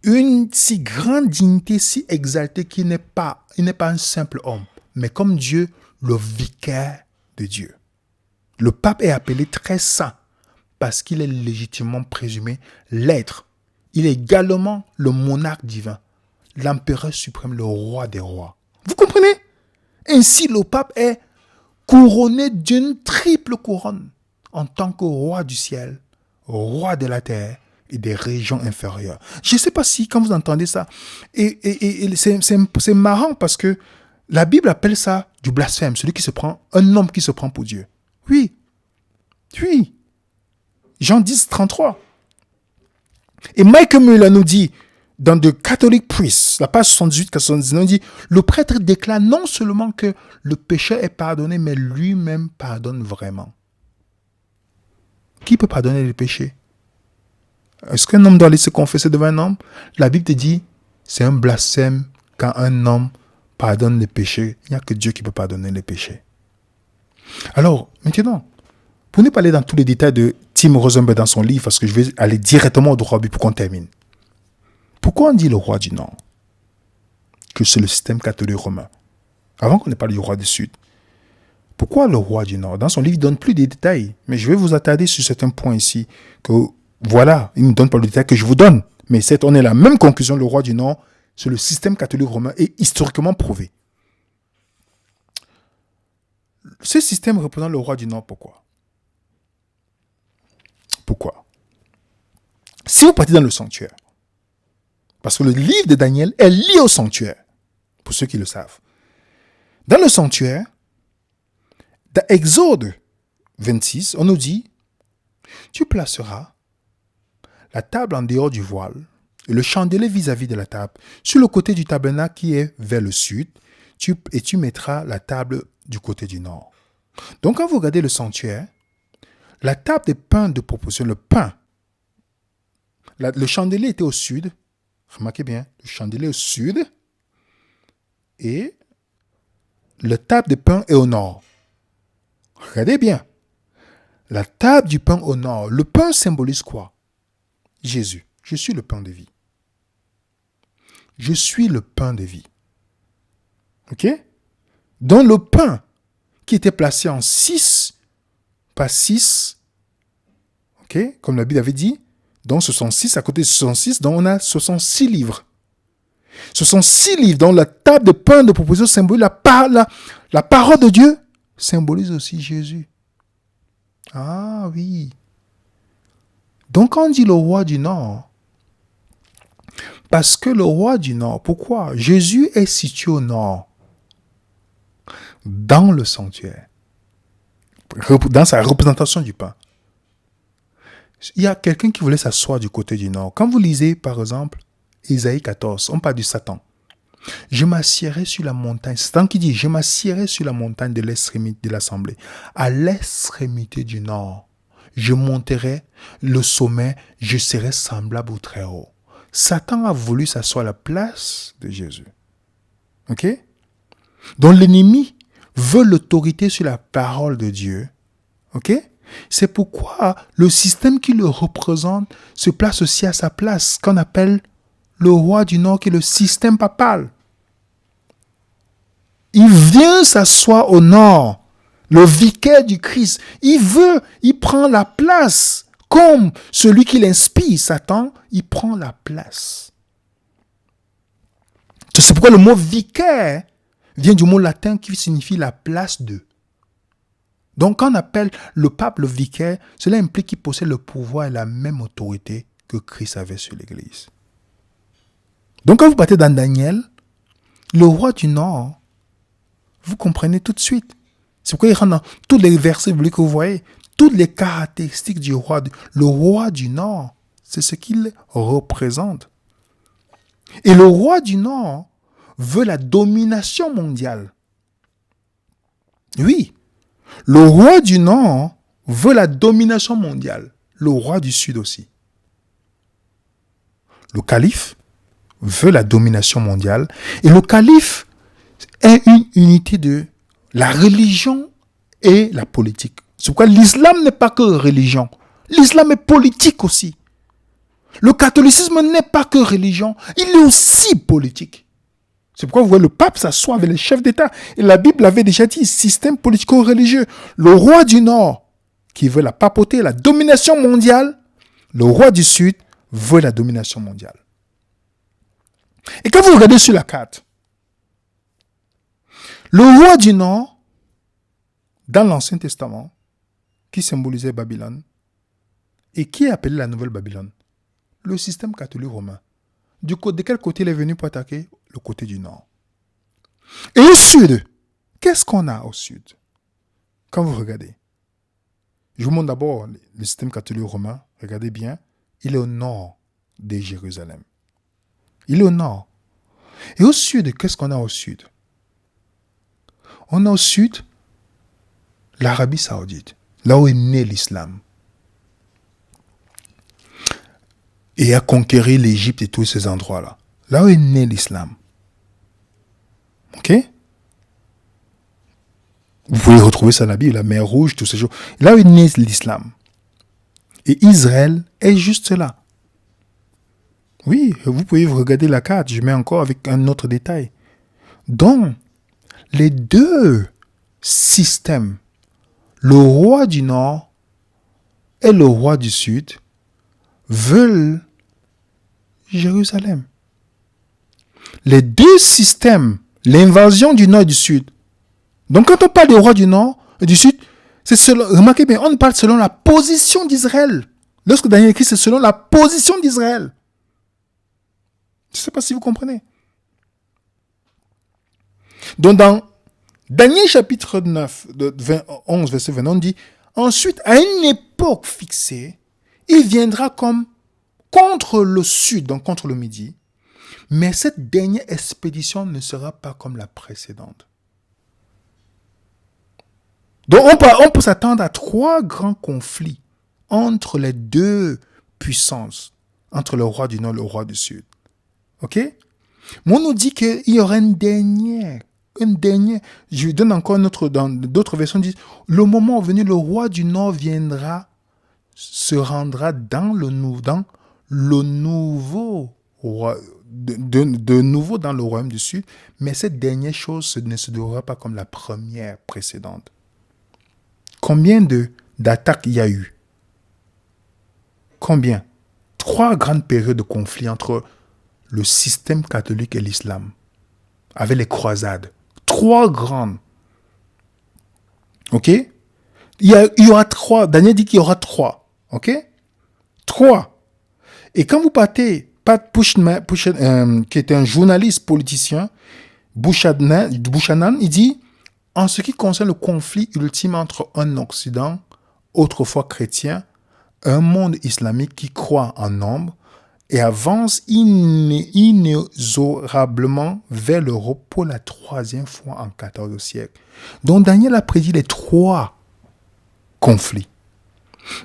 Speaker 1: une si grande dignité, si exaltée qu'il n'est pas un simple homme, mais comme Dieu, le vicaire de Dieu. Le pape est appelé très saint parce qu'il est légitimement présumé l'être. Il est également le monarque divin, l'empereur suprême, le roi des rois. Vous comprenez? Ainsi, le pape est couronné d'une triple couronne en tant que roi du ciel, roi de la terre et des régions inférieures. Je ne sais pas si, quand vous entendez ça, et c'est marrant parce que la Bible appelle ça du blasphème, un homme qui se prend pour Dieu. Oui. Jean 10, 33. Et Michael Muller nous dit, dans The Catholic Priest, la page 78-79, il dit, le prêtre déclare non seulement que le péché est pardonné, mais lui-même pardonne vraiment. Qui peut pardonner les péchés? Est-ce qu'un homme doit aller se confesser devant un homme? La Bible te dit, c'est un blasphème quand un homme pardonne les péchés. Il n'y a que Dieu qui peut pardonner les péchés. Alors, maintenant, pour ne pas aller dans tous les détails de Tim Rosenberg dans son livre, parce que je vais aller directement au droit au but pour qu'on termine. Pourquoi on dit le roi du Nord? Que c'est le système catholique romain. Avant qu'on ne parle du roi du Sud. Pourquoi le roi du Nord? Dans son livre, il ne donne plus de détails. Mais je vais vous attarder sur certains points ici. Que voilà, il ne donne pas le détail que je vous donne. Mais on est à la même conclusion, le roi du Nord, c'est le système catholique romain et historiquement prouvé. Ce système représente le roi du Nord, pourquoi? Pourquoi? Si vous partez dans le sanctuaire, parce que le livre de Daniel est lié au sanctuaire, pour ceux qui le savent. Dans le sanctuaire, dans Exode 26, on nous dit, tu placeras la table en dehors du voile et le chandelier vis-à-vis de la table sur le côté du tabernacle qui est vers le sud, et tu mettras la table du côté du nord. Donc quand vous regardez le sanctuaire, la table des pains de proposition, le pain, le chandelier était au sud, remarquez bien, le chandelier au sud et la table des pains est au nord. Regardez bien, la table du pain au nord, le pain symbolise quoi? Jésus, je suis le pain de vie. Je suis le pain de vie. Ok? Donc le pain qui était placé en 6, pas 6, ok? Comme la Bible avait dit, donc ce sont 6, à côté de 66, donc on a 66 livres. Ce sont 6 livres dont la table de pain de proposition symbolise la parole de Dieu, symbolise aussi Jésus. Ah oui. Donc quand on dit le roi du Nord, parce que le roi du Nord, pourquoi? Jésus est situé au nord, dans le sanctuaire, dans sa représentation du pain. Il y a quelqu'un qui voulait s'asseoir du côté du nord. Quand vous lisez, par exemple, Isaïe 14, on parle du Satan. Je m'assiérai sur la montagne. C'est Satan qui dit, je m'assiérai sur la montagne de l'extrémité de l'assemblée. À l'extrémité du nord, je monterai le sommet, je serai semblable au Très-Haut. Satan a voulu s'asseoir à la place de Jésus. Ok? Donc l'ennemi veut l'autorité sur la parole de Dieu. Ok? C'est pourquoi le système qui le représente se place aussi à sa place, qu'on appelle le roi du Nord, qui est le système papal. Il vient s'asseoir au nord, le vicaire du Christ. Il prend la place. Comme celui qui l'inspire, Satan, il prend la place. C'est pourquoi le mot vicaire vient du mot latin qui signifie la place de. Donc quand on appelle le pape le vicaire, cela implique qu'il possède le pouvoir et la même autorité que Christ avait sur l'Église. Donc quand vous partez dans Daniel, le roi du Nord, vous comprenez tout de suite. C'est pourquoi il rentre dans tous les versets bibliques que vous voyez. Toutes les caractéristiques du roi. Le roi du Nord, c'est ce qu'il représente. Et le roi du Nord veut la domination mondiale. Oui, le roi du Nord veut la domination mondiale. Le roi du Sud aussi. Le calife veut la domination mondiale. Et le calife est une unité de la religion et la politique. C'est pourquoi l'islam n'est pas que religion. L'islam est politique aussi. Le catholicisme n'est pas que religion. Il est aussi politique. C'est pourquoi vous voyez le pape s'assoit avec les chefs d'État. Et la Bible avait déjà dit, système politico-religieux. Le roi du Nord, qui veut la papauté, la domination mondiale. Le roi du Sud veut la domination mondiale. Et quand vous regardez sur la carte, le roi du Nord, dans l'Ancien Testament, qui symbolisait Babylone, et qui est appelé la Nouvelle Babylone? Le système catholique romain. De quel côté il est venu pour attaquer? Le côté du nord. Et au sud, qu'est-ce qu'on a au sud? Quand vous regardez, je vous montre d'abord le système catholique romain. Regardez bien, il est au nord de Jérusalem. Il est au nord. Et au sud, qu'est-ce qu'on a au sud? On a au sud l'Arabie Saoudite, là où est né l'islam. Et a conquéri l'Égypte et tous ces endroits-là. Là où est né l'islam. Ok? Vous pouvez retrouver ça dans la Bible, la mer Rouge, tous ces jours. Là où est né l'islam. Et Israël est juste là. Oui, vous pouvez regarder la carte, je mets encore avec un autre détail. Donc, les deux systèmes, le roi du Nord et le roi du Sud, veulent Jérusalem. Les deux systèmes, l'invasion du Nord et du Sud. Donc, quand on parle du roi du Nord et du Sud, c'est selon, remarquez bien, on parle selon la position d'Israël. Lorsque Daniel écrit, c'est selon la position d'Israël. Je ne sais pas si vous comprenez. Donc, dans Daniel chapitre 9, 11, verset 20, on dit, ensuite, à une époque fixée, il viendra comme contre le sud, donc contre le midi, mais cette dernière expédition ne sera pas comme la précédente. Donc, on peut s'attendre à 3 grands conflits entre les deux puissances, entre le roi du Nord et le roi du Sud. Ok? Mais on nous dit qu'il y aura une dernière. Je donne encore dans d'autres versions, disent, le moment venu, le roi du Nord viendra, se rendra dans le nouveau roi, de nouveau dans le royaume du Sud, mais cette dernière chose ne se déroulera pas comme la première précédente. Combien d'attaques il y a eu? Combien? 3 grandes périodes de conflit entre le système catholique et l'islam, avec les croisades. 3 grandes. Ok? Il y aura 3. Daniel dit qu'il y aura 3. Ok? 3. Et quand vous partez, Pat Buchanan, qui était un journaliste politicien, Buchanan, il dit, en ce qui concerne le conflit ultime entre un Occident, autrefois chrétien, un monde islamique qui croit en nombre, et avance inexorablement vers l'Europe pour la 3e fois en 14e siècle. Donc Daniel a prédit les 3 conflits.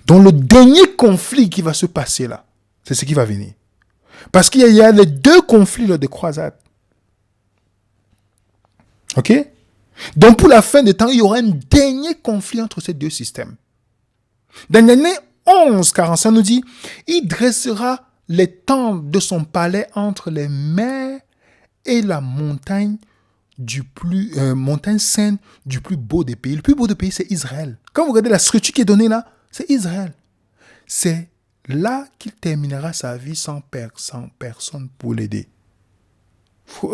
Speaker 1: Donc le dernier conflit qui va se passer là, c'est ce qui va venir. Parce qu'il y a les 2 conflits lors des croisades. Ok? Donc pour la fin des temps, il y aura un dernier conflit entre ces 2 systèmes. Dans l'année 1145 nous dit, il dressera les tentes de son palais entre les mers et la montagne montagne sainte du plus beau des pays. Le plus beau des pays, c'est Israël. Quand vous regardez la structure qui est donnée là, c'est Israël. C'est là qu'il terminera sa vie sans personne pour l'aider.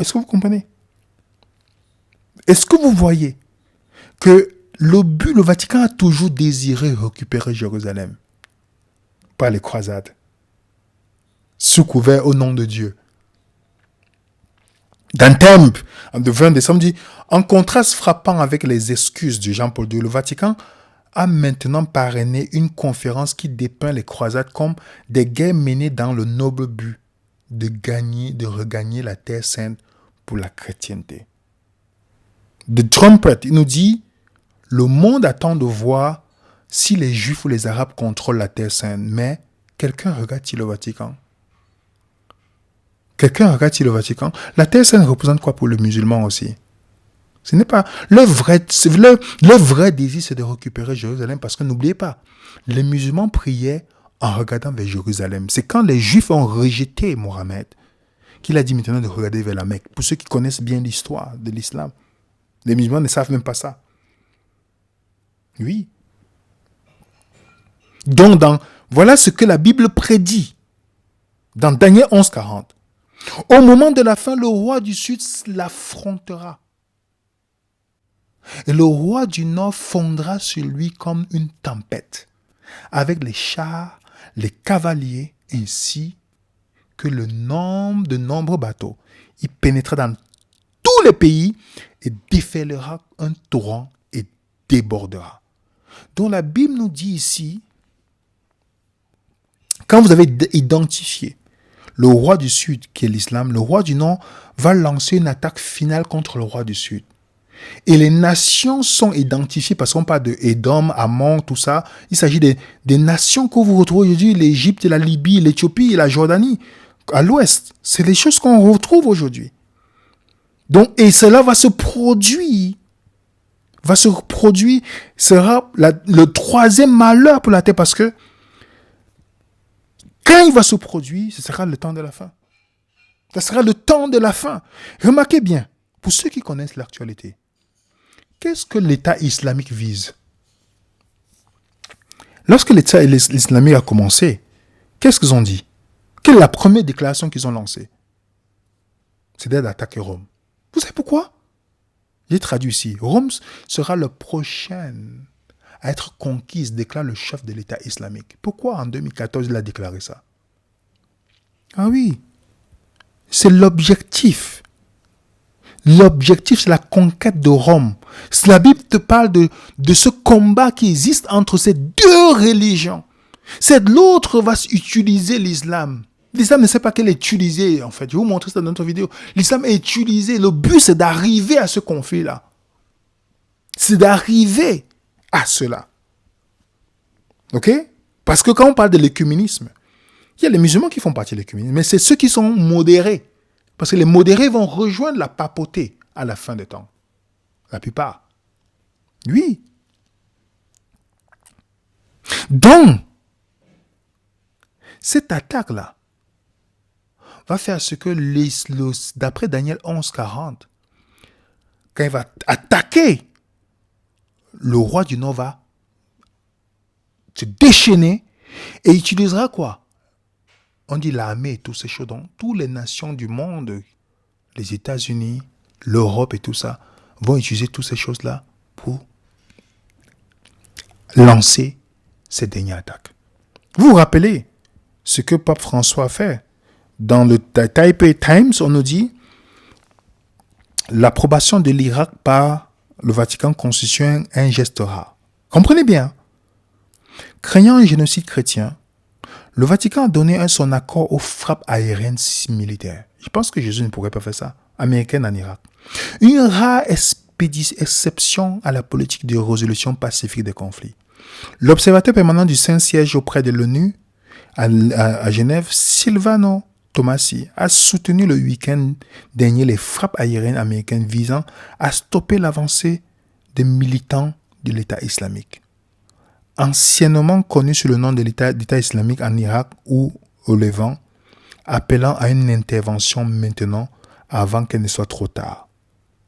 Speaker 1: Est-ce que vous comprenez? Est-ce que vous voyez que le Vatican a toujours désiré récupérer Jérusalem par les croisades, sous couvert au nom de Dieu? Dans Temple, le 20 décembre, dit, en contraste frappant avec les excuses de Jean-Paul II, le Vatican a maintenant parrainé une conférence qui dépeint les croisades comme des guerres menées dans le noble but de regagner la Terre Sainte pour la chrétienté. De Trumpet, il nous dit, le monde attend de voir si les Juifs ou les Arabes contrôlent la Terre Sainte, mais quelqu'un regarde-t-il le Vatican? Quelqu'un regarde-t-il le Vatican? La Terre Sainte représente quoi pour le musulman aussi? Ce n'est pas... Le vrai désir, c'est de récupérer Jérusalem, parce que n'oubliez pas, les musulmans priaient en regardant vers Jérusalem. C'est quand les Juifs ont rejeté Mohammed qu'il a dit maintenant de regarder vers la Mecque. Pour ceux qui connaissent bien l'histoire de l'islam, les musulmans ne savent même pas ça. Oui. Donc, voilà ce que la Bible prédit dans Daniel 11:40. Au moment de la fin, le roi du Sud l'affrontera. Et le roi du Nord fondra sur lui comme une tempête, avec les chars, les cavaliers, ainsi que de nombreux bateaux. Il pénétrera dans tous les pays et déferlera un torrent et débordera. Donc la Bible nous dit ici, quand vous avez identifié le roi du Sud, qui est l'islam, le roi du Nord va lancer une attaque finale contre le roi du Sud. Et les nations sont identifiées, parce qu'on parle de Édom, Ammon, tout ça. Il s'agit des nations que vous retrouvez aujourd'hui, l'Égypte, la Libye, l'Éthiopie et la Jordanie, à l'ouest. C'est les choses qu'on retrouve aujourd'hui. Donc, et cela va se produire va se produire, sera le troisième malheur pour la terre, parce que quand il va se produire, ce sera le temps de la fin. Ce sera le temps de la fin. Remarquez bien, pour ceux qui connaissent l'actualité, qu'est-ce que l'État islamique vise? Lorsque l'État islamique a commencé, qu'est-ce qu'ils ont dit? Quelle est la première déclaration qu'ils ont lancée? C'était d'attaquer Rome. Vous savez pourquoi? J'ai traduit ici. Rome sera le prochain à être conquise, déclare le chef de l'État islamique. Pourquoi en 2014 il a déclaré ça? Ah oui, c'est l'objectif. L'objectif, c'est la conquête de Rome. La Bible te parle de ce combat qui existe entre ces deux religions. L'autre va utiliser l'islam. L'islam ne sait pas qu'elle est utilisée, en fait. Je vais vous montrer ça dans notre vidéo. L'islam est utilisé. Le but, c'est d'arriver à ce conflit-là. C'est d'arriver à cela. OK? Parce que quand on parle de l'écuménisme, il y a les musulmans qui font partie de l'écuménisme, mais c'est ceux qui sont modérés. Parce que les modérés vont rejoindre la papauté à la fin des temps. La plupart. Oui. Donc, cette attaque-là va faire ce que, d'après Daniel 11:40, quand il va attaquer, le roi du Nord va se déchaîner et utilisera quoi? On dit l'armée et toutes ces choses. Donc, toutes les nations du monde, les États-Unis, l'Europe et tout ça, vont utiliser toutes ces choses-là pour lancer ces dernières attaques. Vous vous rappelez ce que Pape François a fait? Dans le Taipei Times, on nous dit l'approbation de l'Irak par le Vatican constitue un geste rare. Comprenez bien. Craignant un génocide chrétien, le Vatican a donné son accord aux frappes aériennes militaires. Je pense que Jésus ne pourrait pas faire ça. Américaine en Irak. Une rare exception à la politique de résolution pacifique des conflits. L'observateur permanent du Saint-Siège auprès de l'ONU à Genève, Silvano Tomasi, a soutenu le week-end dernier les frappes aériennes américaines visant à stopper l'avancée des militants de l'État islamique. Anciennement connu sous le nom de l'État islamique en Irak ou au Levant, appelant à une intervention maintenant avant qu'elle ne soit trop tard.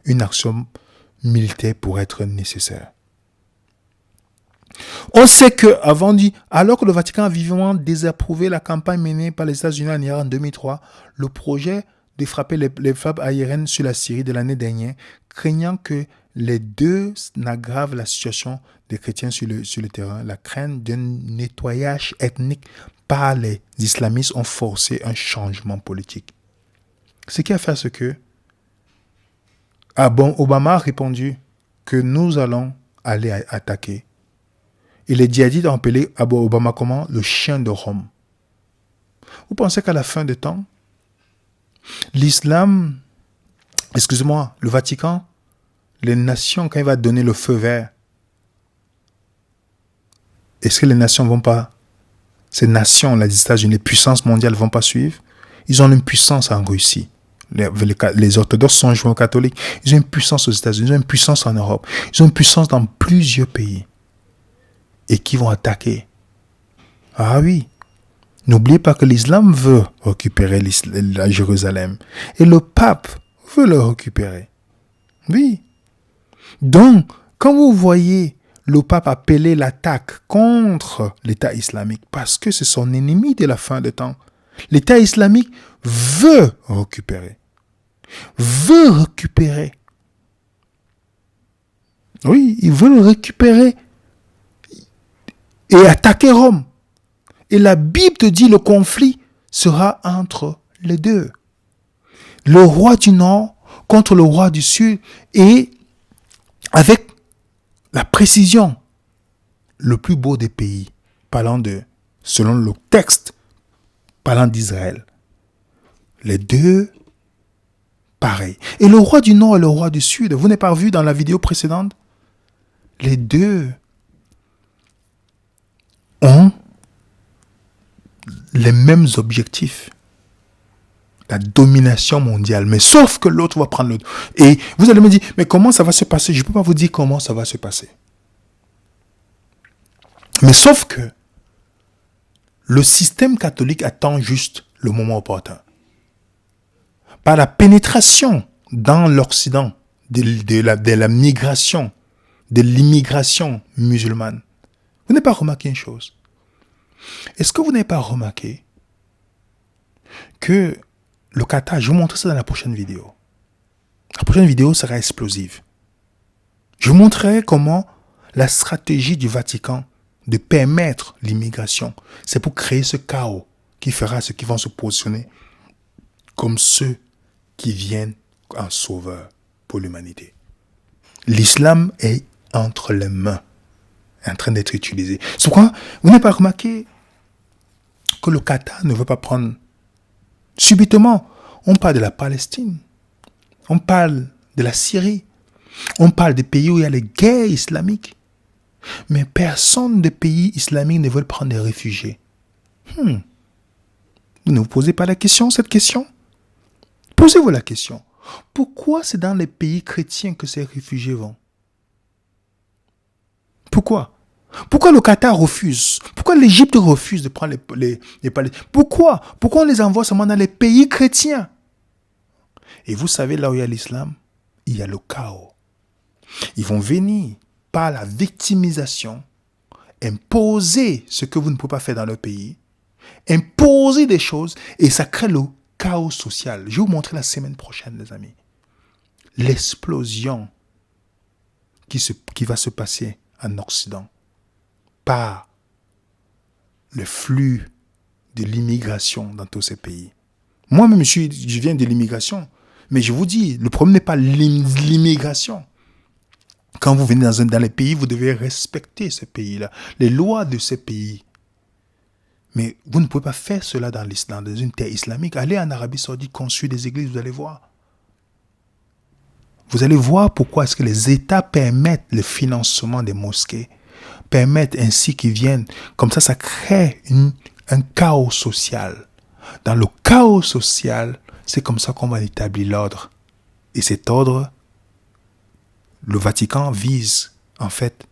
Speaker 1: Une action militaire pourrait être nécessaire. On sait que, avant dit, alors que le Vatican a vivement désapprouvé la campagne menée par les États-Unis en Irak en 2003, le projet de frapper les frappes aériennes sur la Syrie de l'année dernière, craignant que les deux n'aggravent la situation des chrétiens sur le terrain, la crainte d'un nettoyage ethnique par les islamistes ont forcé un changement politique. Ce qui a fait ce que Obama a répondu que nous allons aller attaquer. Et les djihadistes ont appelé Obama comment? Le chien de Rome. Vous pensez qu'à la fin des temps, le Vatican, les nations, quand il va donner le feu vert, est-ce que les nations vont pas, ces nations, les États-Unis, les puissances mondiales vont pas suivre? Ils ont une puissance en Russie. Les orthodoxes sont joints aux catholiques. Ils ont une puissance aux États-Unis, ils ont une puissance en Europe. Ils ont une puissance dans plusieurs pays. Et qui vont attaquer. Ah oui. N'oubliez pas que l'islam veut récupérer la Jérusalem. Et le pape veut le récupérer. Oui. Donc, quand vous voyez le pape appeler l'attaque contre l'État islamique, parce que c'est son ennemi de la fin des temps, l'État islamique veut récupérer. Oui, il veut le récupérer et attaquer Rome. Et la Bible te dit le conflit sera entre les deux. Le roi du Nord contre le roi du Sud et avec la précision, le plus beau des pays, selon le texte, parlant d'Israël. Les deux, pareil. Et le roi du Nord et le roi du Sud, vous n'avez pas vu dans la vidéo précédente? Les deux ont les mêmes objectifs. la domination mondiale. Mais sauf que l'autre va prendre l'autre. Et vous allez me dire, mais comment ça va se passer? Je ne peux pas vous dire comment ça va se passer. Mais sauf que le système catholique attend juste le moment opportun. Par la pénétration dans l'Occident de la migration, de l'immigration musulmane. Vous n'avez pas remarqué une chose? Est-ce que vous n'avez pas remarqué que le Qatar, je vais vous montrer ça dans la prochaine vidéo. La prochaine vidéo sera explosive. Je vous montrerai comment la stratégie du Vatican de permettre l'immigration, c'est pour créer ce chaos qui fera ceux qui vont se positionner comme ceux qui viennent en sauveur pour l'humanité. L'islam est entre les mains, en train d'être utilisé. C'est pourquoi vous n'avez pas remarqué que le Qatar ne veut pas prendre subitement. On parle de la Palestine, on parle de la Syrie, on parle des pays où il y a les guerres islamiques. Mais personne des pays islamiques ne veut prendre des réfugiés. Vous ne vous posez pas cette question? Posez-vous la question. Pourquoi c'est dans les pays chrétiens que ces réfugiés vont? Pourquoi? Pourquoi le Qatar refuse? Pourquoi l'Égypte refuse de prendre les Palestiniens? Pourquoi? Pourquoi on les envoie seulement dans les pays chrétiens? Et vous savez, là où il y a l'islam, il y a le chaos. Ils vont venir par la victimisation, imposer ce que vous ne pouvez pas faire dans le pays, imposer des choses, et ça crée le chaos social. Je vais vous montrer la semaine prochaine, les amis. L'explosion qui va se passer en Occident par le flux de l'immigration dans tous ces pays. Moi-même, je viens de l'immigration, mais je vous dis, le problème n'est pas l'immigration. Quand vous venez dans les pays, vous devez respecter ces pays-là, les lois de ces pays. Mais vous ne pouvez pas faire cela dans l'islam, dans une terre islamique. Allez en Arabie Saoudite, construire des églises, vous allez voir. Vous allez voir pourquoi est-ce que les États permettent le financement des mosquées, permettent ainsi qu'ils viennent. Comme ça crée un chaos social. Dans le chaos social, c'est comme ça qu'on va établir l'ordre. Et cet ordre, le Vatican vise, en fait,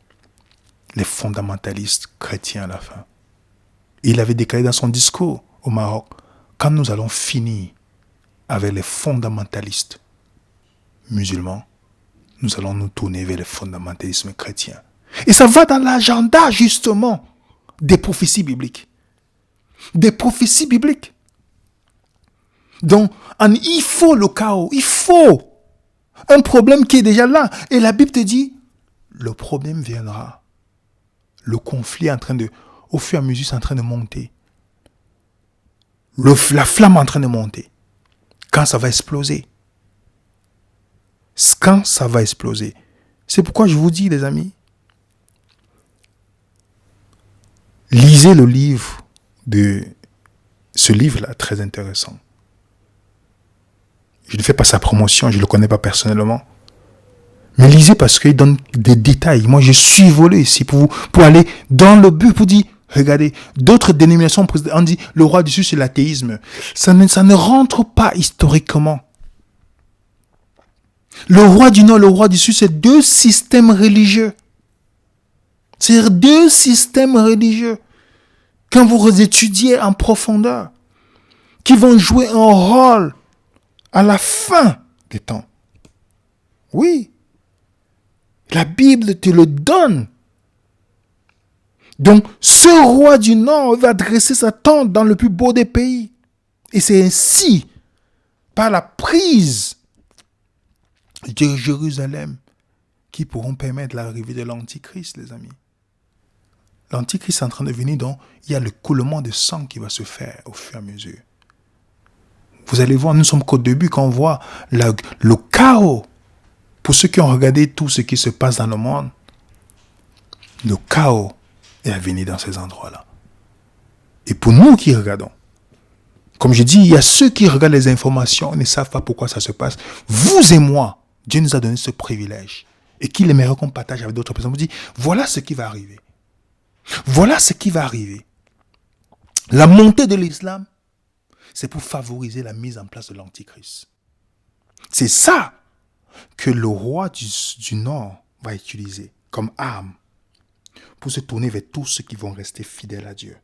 Speaker 1: les fondamentalistes chrétiens à la fin. Il avait déclaré dans son discours au Maroc, quand nous allons finir avec les fondamentalistes musulmans, nous allons nous tourner vers le fondamentalisme chrétien. Et ça va dans l'agenda, justement, des prophéties bibliques. Des prophéties bibliques. Donc, il faut le chaos, il faut un problème qui est déjà là. Et la Bible te dit, le problème viendra. Le conflit est en train de, au fur et à mesure, c'est en train de monter. La flamme est en train de monter. Quand ça va exploser. Quand ça va exploser. C'est pourquoi je vous dis, les amis, lisez le livre ce livre-là, très intéressant. Je ne fais pas sa promotion, je ne le connais pas personnellement. Mais lisez parce qu'il donne des détails. Moi, je suis volé ici pour aller dans le but, pour dire, regardez, d'autres dénominations, on dit, le roi du Sud, c'est l'athéisme. Ça ne rentre pas historiquement. Le roi du Nord, le roi du Sud, c'est deux systèmes religieux. C'est deux systèmes religieux. Quand vous étudiez en profondeur, qui vont jouer un rôle à la fin des temps. Oui. La Bible te le donne. Donc, ce roi du Nord va dresser sa tente dans le plus beau des pays. Et c'est ainsi, par la prise de Jérusalem, qui pourront permettre l'arrivée de l'Antichrist, les amis. L'Antichrist est en train de venir, donc il y a le coulement de sang qui va se faire au fur et à mesure. Vous allez voir, nous sommes qu'au début, quand on voit le chaos. Pour ceux qui ont regardé tout ce qui se passe dans le monde, le chaos est à venir dans ces endroits-là. Et pour nous qui regardons, comme je dis, il y a ceux qui regardent les informations et ne savent pas pourquoi ça se passe. Vous et moi, Dieu nous a donné ce privilège. Et qu'il aimerait qu'on partage avec d'autres personnes. Vous dit, voilà ce qui va arriver. Voilà ce qui va arriver. La montée de l'islam C'est pour favoriser la mise en place de l'Antichrist. C'est ça que le roi du Nord va utiliser comme arme pour se tourner vers tous ceux qui vont rester fidèles à Dieu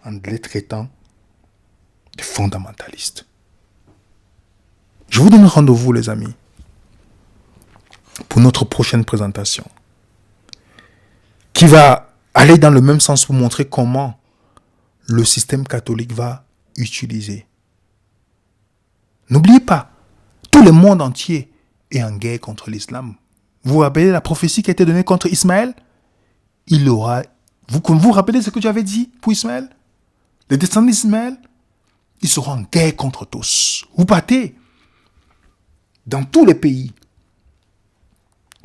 Speaker 1: en les traitant de fondamentalistes. Je vous donne rendez-vous, les amis, pour notre prochaine présentation qui va aller dans le même sens pour montrer comment le système catholique va utiliser. N'oubliez pas, tout le monde entier est en guerre contre l'islam. Vous vous rappelez la prophétie qui a été donnée contre Ismaël? Vous vous rappelez ce que tu avais dit pour Ismaël? Les descendants d'Ismaël, ils seront en guerre contre tous. Vous partez dans tous les pays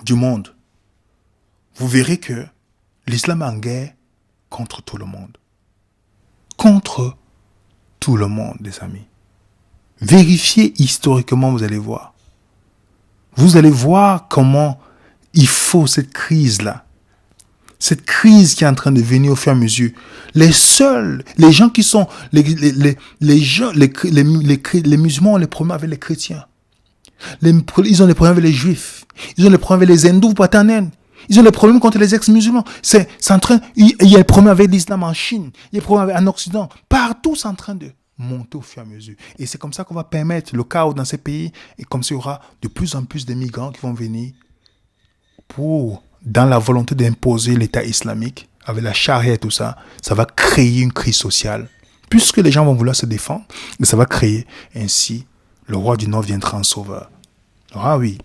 Speaker 1: du monde. Vous verrez que l'islam est en guerre contre tout le monde. Contre tout le monde, les amis. Vérifiez historiquement, vous allez voir. Vous allez voir comment il faut cette crise-là. Cette crise qui est en train de venir au fur et à mesure. Les gens qui sont, les musulmans ont les problèmes avec les chrétiens. Ils ont les problèmes avec les juifs. Ils ont les problèmes avec les hindous paternels. Ils ont les problèmes contre les ex-musulmans. Il y a des problèmes avec l'islam en Chine. Il y a des problèmes en Occident. Partout, c'est en train de monter au fur et à mesure. Et c'est comme ça qu'on va permettre le chaos dans ces pays. Et comme ça, il y aura de plus en plus de migrants qui vont venir dans la volonté d'imposer l'État islamique, avec la charia et tout ça, ça va créer une crise sociale. Puisque les gens vont vouloir se défendre, mais ça va créer ainsi, le roi du Nord viendra en sauveur. Ah oui.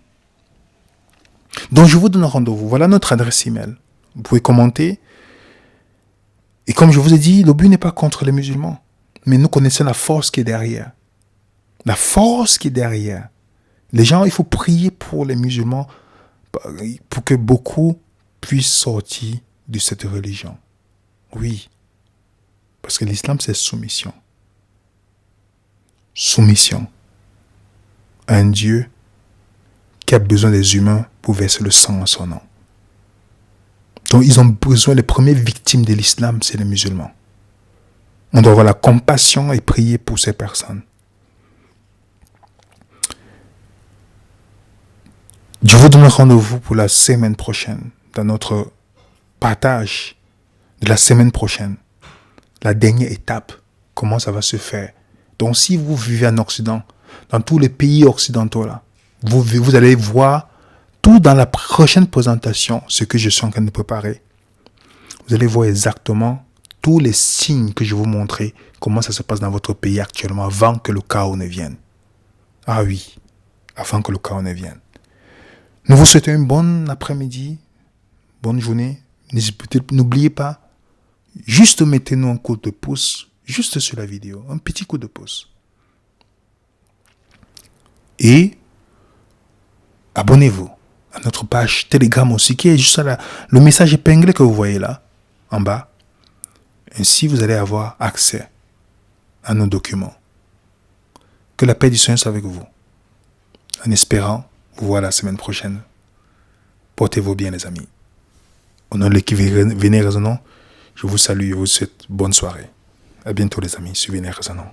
Speaker 1: Donc je vous donne rendez-vous. Voilà notre adresse email. Vous pouvez commenter. Et comme je vous ai dit, le but n'est pas contre les musulmans. Mais nous connaissons la force qui est derrière. La force qui est derrière. Les gens, il faut prier pour les musulmans pour que beaucoup puissent sortir de cette religion. Oui. Parce que l'islam, c'est soumission. Soumission à un Dieu qui a besoin des humains pour verser le sang en son nom. Donc, ils ont besoin, les premières victimes de l'islam, c'est les musulmans. On doit avoir la compassion et prier pour ces personnes. Je vous donne rendez-vous pour la semaine prochaine, dans notre partage de la semaine prochaine. La dernière étape, comment ça va se faire. Donc, si vous vivez en Occident, dans tous les pays occidentaux, là, vous allez voir tout dans la prochaine présentation, ce que je suis en train de préparer. Vous allez voir exactement tous les signes que je vais vous montrer, comment ça se passe dans votre pays actuellement, avant que le chaos ne vienne. Ah oui, avant que le chaos ne vienne. Nous vous souhaitons une bonne après-midi, bonne journée. N'oubliez pas, juste mettez-nous un coup de pouce, juste sur la vidéo, un petit coup de pouce. Et abonnez-vous à notre page Telegram aussi, qui est juste le message épinglé que vous voyez là, en bas. Ainsi, vous allez avoir accès à nos documents. Que la paix du Seigneur soit avec vous. En espérant vous voir la semaine prochaine. Portez-vous bien, les amis. Au nom de l'équipe Véné Raisonnant, je vous salue et vous souhaite bonne soirée. À bientôt, les amis, sur Véné Raisonnant.